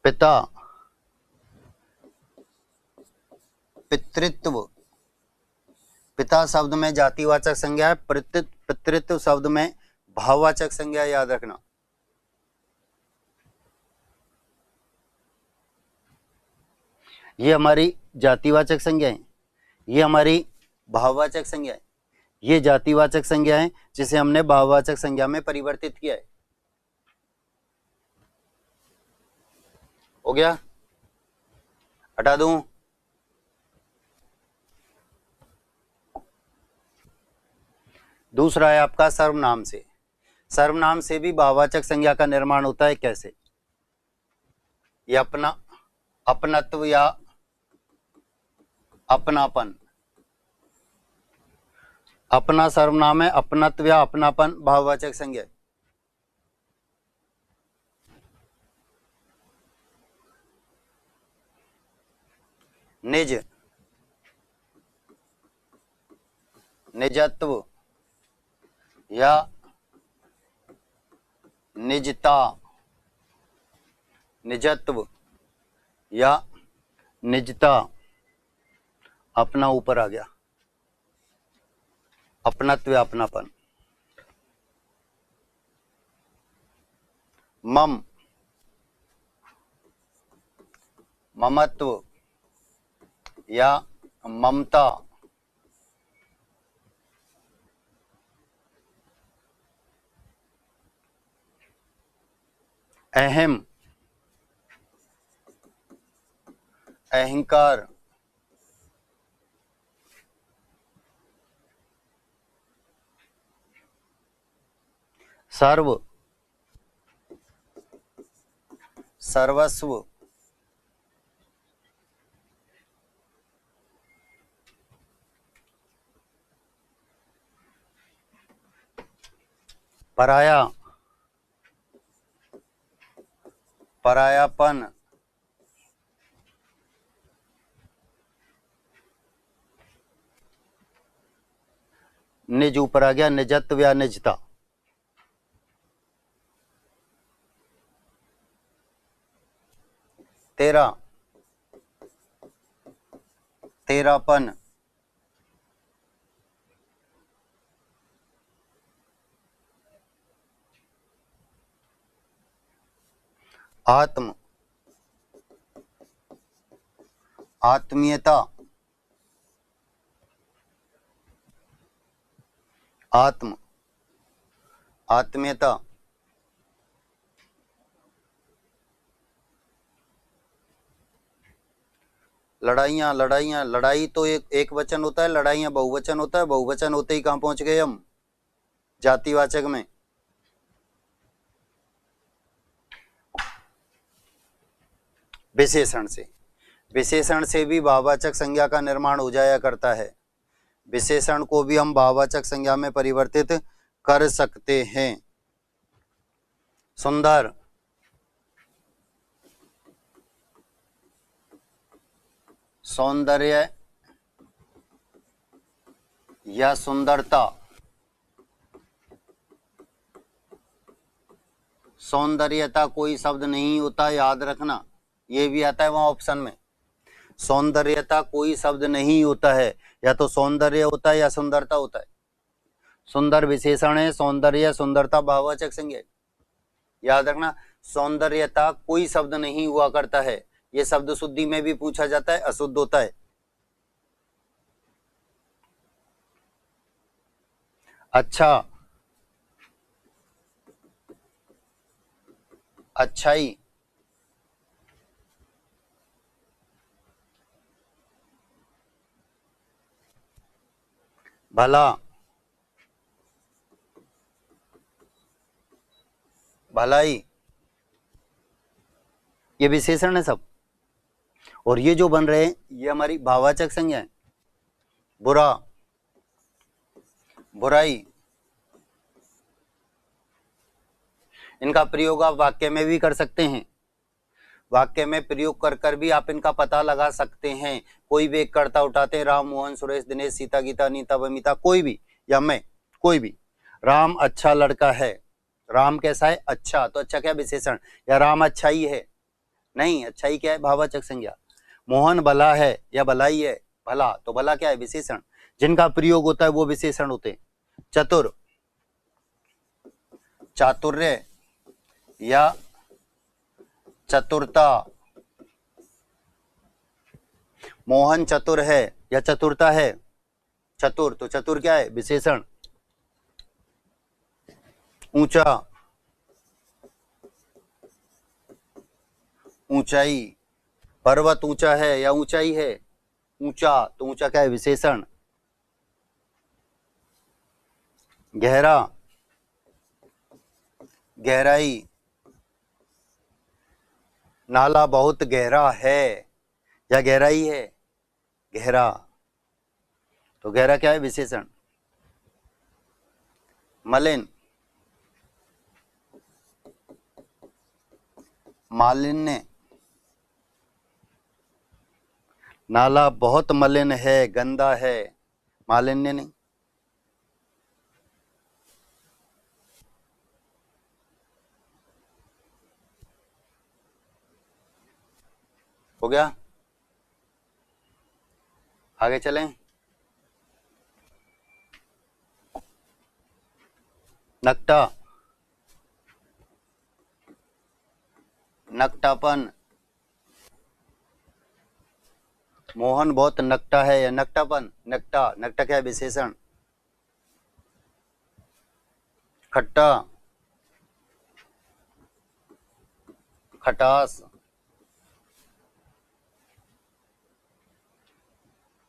पिता, पितृत्व। पिता शब्द में जातिवाचक संज्ञा है, पितृत्व शब्द में भाववाचक संज्ञा, याद रखना। ये हमारी जातिवाचक संज्ञा है, ये हमारी भाववाचक संज्ञा है, ये जातिवाचक संज्ञा है जिसे हमने भाववाचक संज्ञा में परिवर्तित किया है। हो गया? हटा दूं? दूसरा है आपका सर्वनाम से। सर्वनाम से भी भाववाचक संज्ञा का निर्माण होता है। कैसे? ये अपना, अपनत्व या अपनापन। अपना सर्वनाम है, अपनत्व या अपनापन भाववाचक संज्ञा है। निज, निजत्व या निजता। निजत्व या निजता, अपना ऊपर आ गया, अपनत्व या अपनापन। मम, ममत्व या ममता, अहम, अहंकार, सर्व, सर्वस्व, पराया, परायापन, निज ऊपर आ गया, निजत्व या निजता, तेरा, तेरापन, आत्म, आत्मीयता, आत्म, आत्मीयता, लड़ाइयाँ, लड़ाइयाँ, लड़ाई तो एक वचन होता है, लड़ाइयाँ बहुवचन होता है, बहुवचन होते ही कहाँ पहुंच गए हम, जातिवाचक में। विशेषण से, विशेषण से भी भाववाचक संज्ञा का निर्माण हो जाया करता है। विशेषण को भी हम भाववाचक संज्ञा में परिवर्तित कर सकते हैं। सुंदर, सौंदर्य या सुंदरता, सौंदर्यता कोई शब्द नहीं होता, याद रखना, ये भी आता है वहां ऑप्शन में। सौंदर्यता कोई शब्द नहीं होता है, या तो सौंदर्य होता है या सुंदरता होता है। सुंदर विशेषण है, सौंदर्य सुंदरता भाववाचक संज्ञा है। याद रखना, सौंदर्यता कोई शब्द नहीं हुआ करता है, ये शब्द शुद्धि में भी पूछा जाता है, अशुद्ध होता है। अच्छा, अच्छाई, भला, भलाई, ये विशेषण है सब, और ये जो बन रहे हैं ये हमारी भाववाचक संज्ञा है। बुरा, बुराई, इनका प्रयोग आप वाक्य में भी कर सकते हैं। वाक्य में प्रयोग कर कर भी आप इनका पता लगा सकते हैं। कोई भी एक कर्ता उठाते हैं, राम, मोहन, सुरेश, दिनेश, सीता, गीता, नीता, बमिता, कोई भी, या मैं, कोई भी। राम अच्छा लड़का है, राम कैसा है, अच्छा, तो अच्छा क्या विशेषण, या राम अच्छाई है, नहीं, अच्छाई क्या है, भाववाचक संज्ञा। मोहन भला है या भलाई है, भला, तो भला क्या है, विशेषण। जिनका प्रयोग होता है वो विशेषण होते हैं। चतुर, चातुर्य या चतुरता, मोहन चतुर है या चतुरता है, चतुर, तो चतुर क्या है, विशेषण। ऊंचा, ऊंचाई, पर्वत ऊंचा है या ऊंचाई है, ऊंचा, तो ऊंचा क्या है, विशेषण। गहरा, गहराई, नाला बहुत गहरा है या गहराई है, गहरा, तो गहरा क्या है, विशेषण। मलिन, मालिन्य, नाला बहुत मलिन है, गंदा है, मालिन्य नहीं। हो गया, आगे चलें। नकटा, नकटापन, मोहन बहुत नकटा है, या नकटापन, नकटा, नकटा क्या है विशेषण? खट्टा, खटास,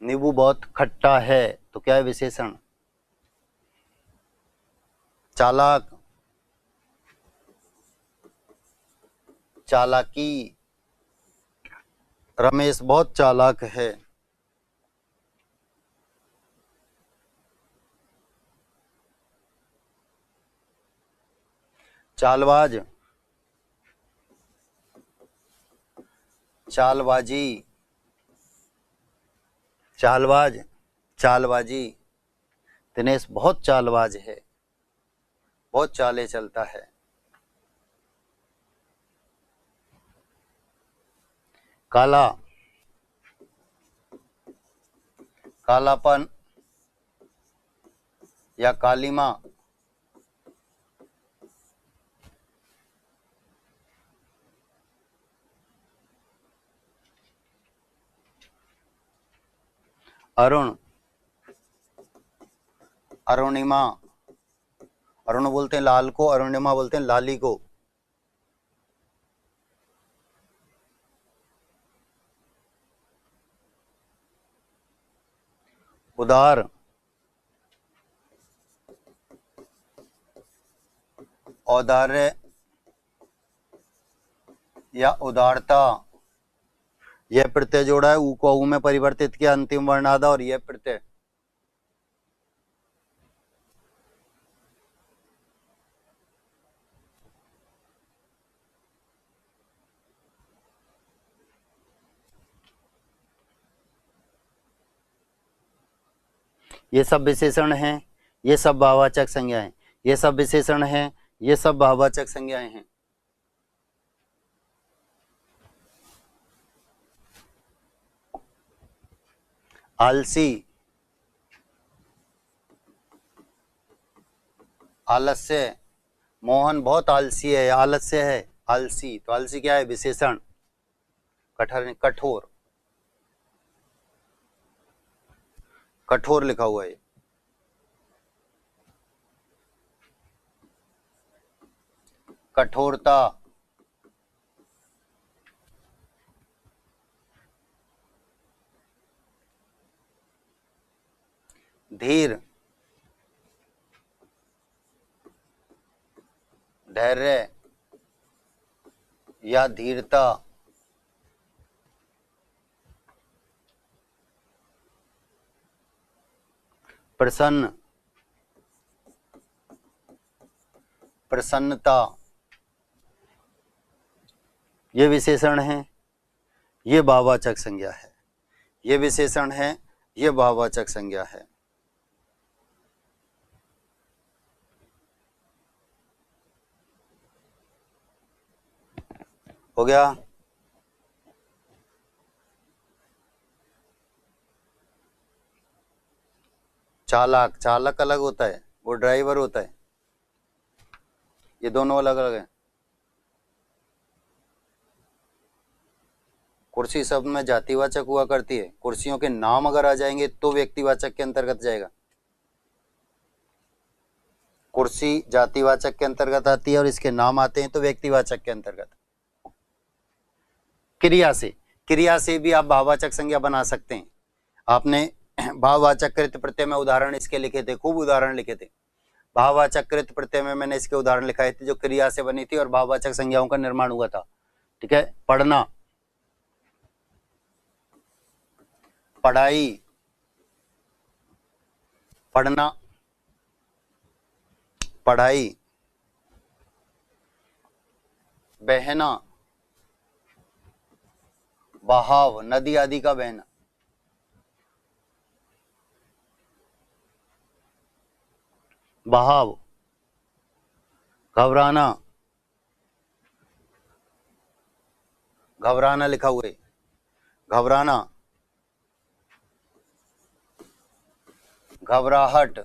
नींबू बहुत खट्टा है तो क्या है विशेषण? चालाक, चालाकी, रमेश बहुत चालाक है। चालबाज, चालबाजी, चालबाज, चालबाजी, दिनेश बहुत चालबाज है, बहुत चाले चलता है। काला, कालापन या कालीमा, अरुण, अरुणिमा, अरुण बोलते हैं लाल को, अरुणिमा बोलते हैं लाली को। उदार, औदार्य या उदारता, यह प्रत्यय जोड़ा है, ऊ को ऊ में परिवर्तित किया, अंतिम वर्ण आधा और यह प्रत्यय। ये सब विशेषण हैं, ये सब भाववाचक संज्ञाएं, ये सब विशेषण हैं, ये सब भाववाचक संज्ञाएं हैं। आलसी, आलस्य, मोहन बहुत आलसी है, आलस्य है, आलसी, तो आलसी क्या है विशेषण? कठोर, कठोर लिखा हुआ है। कठोरता, धीर, धैर्य या धीरता, प्रसन्न, प्रसन्नता, ये विशेषण है, ये भाववाचक संज्ञा है, ये विशेषण है, ये भाववाचक संज्ञा है। हो गया? चालाक, चालक अलग होता है, वो ड्राइवर होता है, ये दोनों अलग अलग हैं। कुर्सी शब्द में जातिवाचक हुआ करती है, कुर्सियों के नाम अगर आ जाएंगे तो व्यक्तिवाचक के अंतर्गत जाएगा। कुर्सी जातिवाचक के अंतर्गत आती है और इसके नाम आते हैं तो व्यक्तिवाचक के अंतर्गत। क्रिया से भी आप भाववाचक संज्ञा बना सकते हैं। आपने भाववाचक कृत प्रत्यय में उदाहरण इसके लिखे थे, खूब उदाहरण लिखे थे। भाववाचक कृत प्रत्यय में मैंने इसके उदाहरण लिखाए थे जो क्रिया से बनी थी और भाववाचक संज्ञाओं का निर्माण हुआ था। ठीक है, पढ़ना, पढ़ाई, पढ़ना, पढ़ाई, बहना, बहाव, नदी आदि का बहना, बहाव, घबराना, घबराना लिखा हुआ है, घबराना, घबराहट,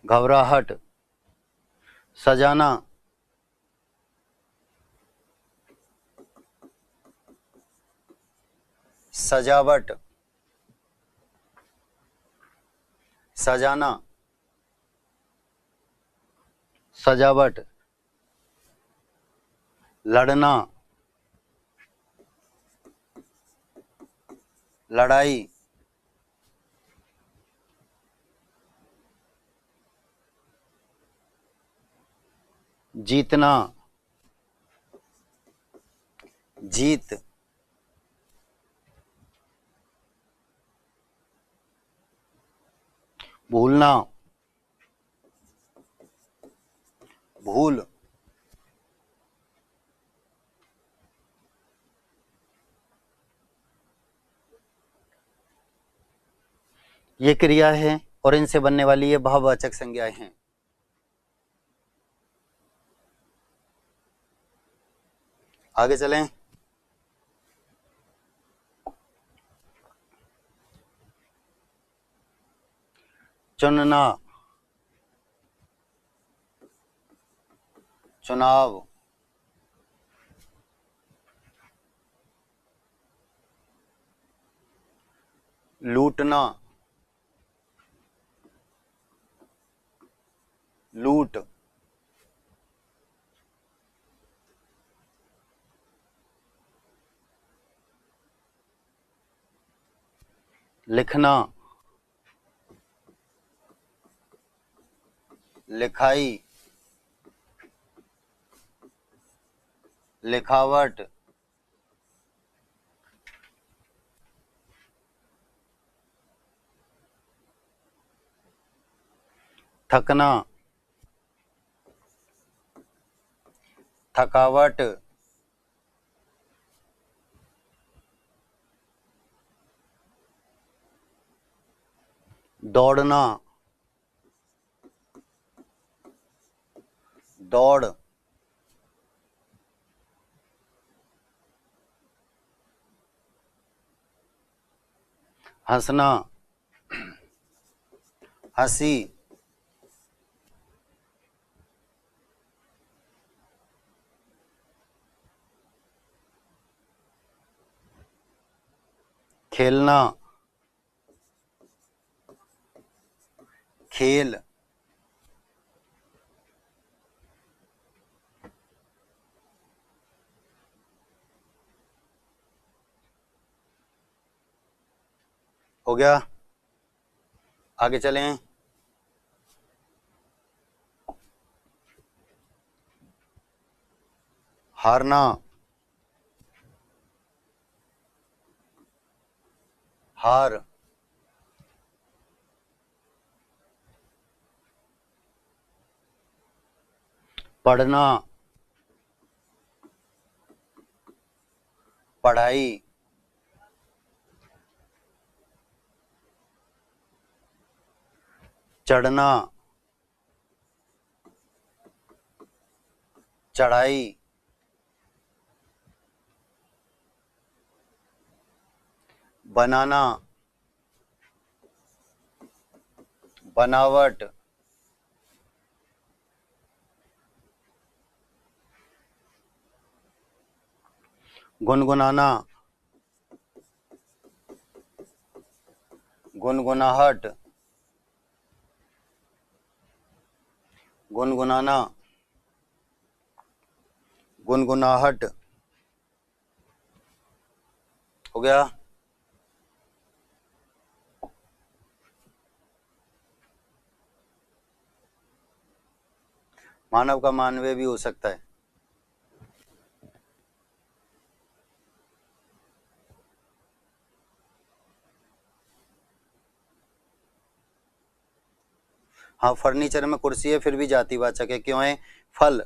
घबराहट, सजाना, सजावट, सजाना, सजावट, लड़ना, लड़ाई, जीतना, जीत, भूलना, भूल, ये क्रिया है और इनसे बनने वाली ये भाववाचक संज्ञाएं हैं। आगे चलें। चुनना, चुनाव, लूटना, लूट, लिखना, लिखाई, लिखावट, थकना, थकावट, दौड़ना, दौड़, हंसना, हंसी, खेलना, खेल, हो गया। आगे चलें। हारना, हार, पढ़ना, पढ़ाई, चढ़ना, चढ़ाई, बनाना, बनावट, गुनगुनाना, गुनगुनाहट, गुनगुनाना, गुनगुनाहट, हो गया। मानव का मानवीय भी हो सकता है। हाँ, फर्नीचर में कुर्सी है फिर भी जातिवाचक है, क्यों है? फल,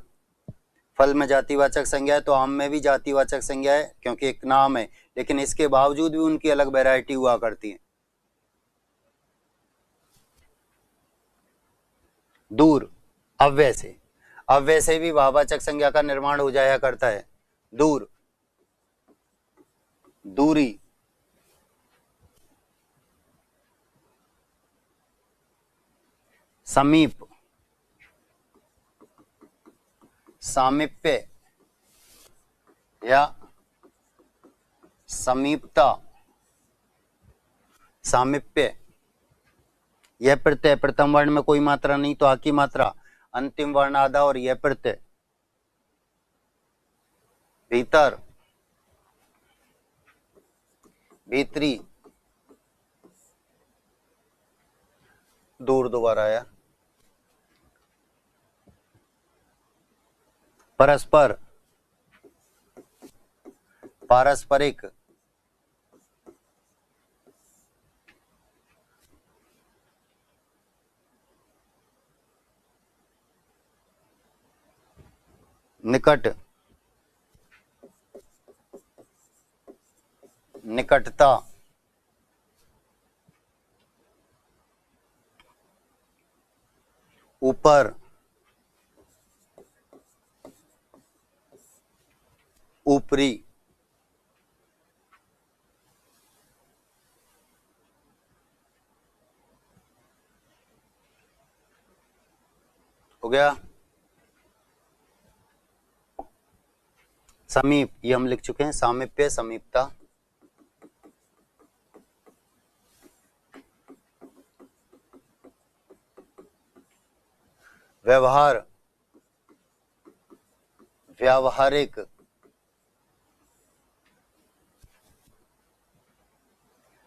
फल में जातिवाचक संज्ञा है तो आम में भी जातिवाचक संज्ञा है क्योंकि एक नाम है, लेकिन इसके बावजूद भी उनकी अलग वैरायटी हुआ करती है। दूर, अव्यय से भी भाववाचक संज्ञा का निर्माण हो जाया करता है। दूर, दूरी, समीप, सामीप्य या समीपता। सामीप्य, यह प्रत्यय प्रथम वर्ण में कोई मात्रा नहीं तो आ की मात्रा, अंतिम वर्ण आधा और यह प्रत्यय। भीतर, भीतरी, दूर दोबारा आया। परस्पर, पारस्परिक, निकट, निकटता, ऊपर, ऊपरी, हो गया। समीप, ये हम लिख चुके हैं, सामीप्य, समीपता। व्यवहार, व्यावहारिक,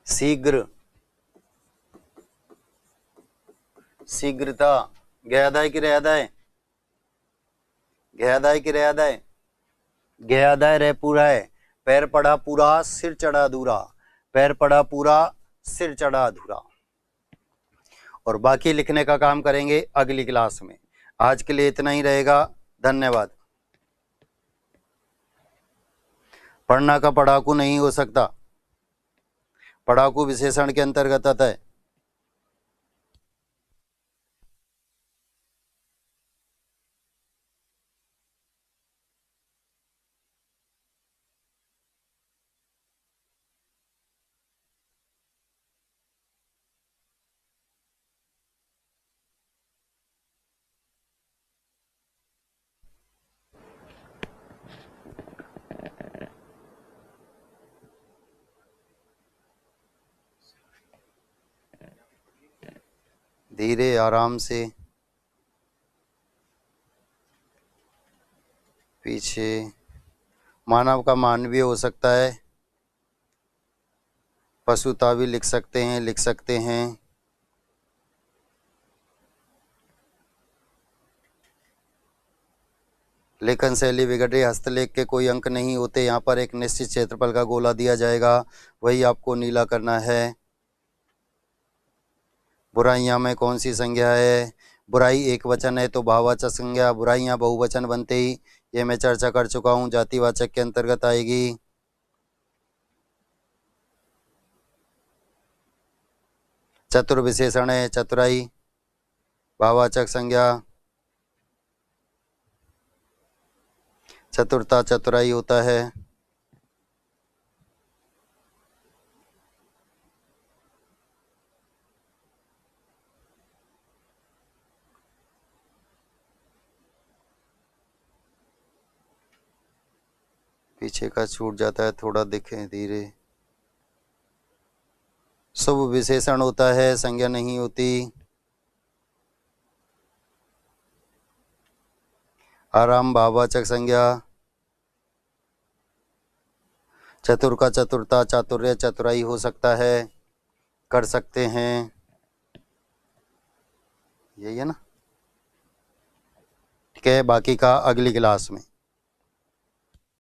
शीघ्र, शीघ्रता, गयादाय की रयादाय, गयादाय की रयादाय, गयादाय रह पूरा है। पैर पड़ा पूरा, सिर चढ़ा अधूरा, पैर पड़ा पूरा, सिर चढ़ा अधूरा। और बाकी लिखने का काम करेंगे अगली क्लास में। आज के लिए इतना ही रहेगा। धन्यवाद। पढ़ना का पढ़ाकू नहीं हो सकता, पढ़ाकू विशेषण के अंतर्गत आता है। धीरे आराम से, पीछे। मानव का मानवीय हो सकता है, पशुता भी लिख सकते हैं, लिख सकते हैं। लेखन शैली बिगड़ रही, हस्तलेख के कोई अंक नहीं होते। यहाँ पर एक निश्चित क्षेत्रफल का गोला दिया जाएगा, वही आपको नीला करना है। बुराइयां में कौन सी संज्ञा है? बुराई एक वचन है तो भाववाचक संज्ञा, बुराइयां बहुवचन बनते ही, ये मैं चर्चा कर चुका हूँ, जातिवाचक के अंतर्गत आएगी। चतुर विशेषण है, चतुराई, भाववाचक संज्ञा। चतुरता चतुराई होता है। पीछे का छूट जाता है, थोड़ा दिखे धीरे। शुभ विशेषण होता है, संज्ञा नहीं होती। आराम भाववाचक संज्ञा। चतुर का चतुरता, चातुर्य, चतुराई हो सकता है, कर सकते हैं। यही है ना? ठीक है, बाकी का अगली क्लास में।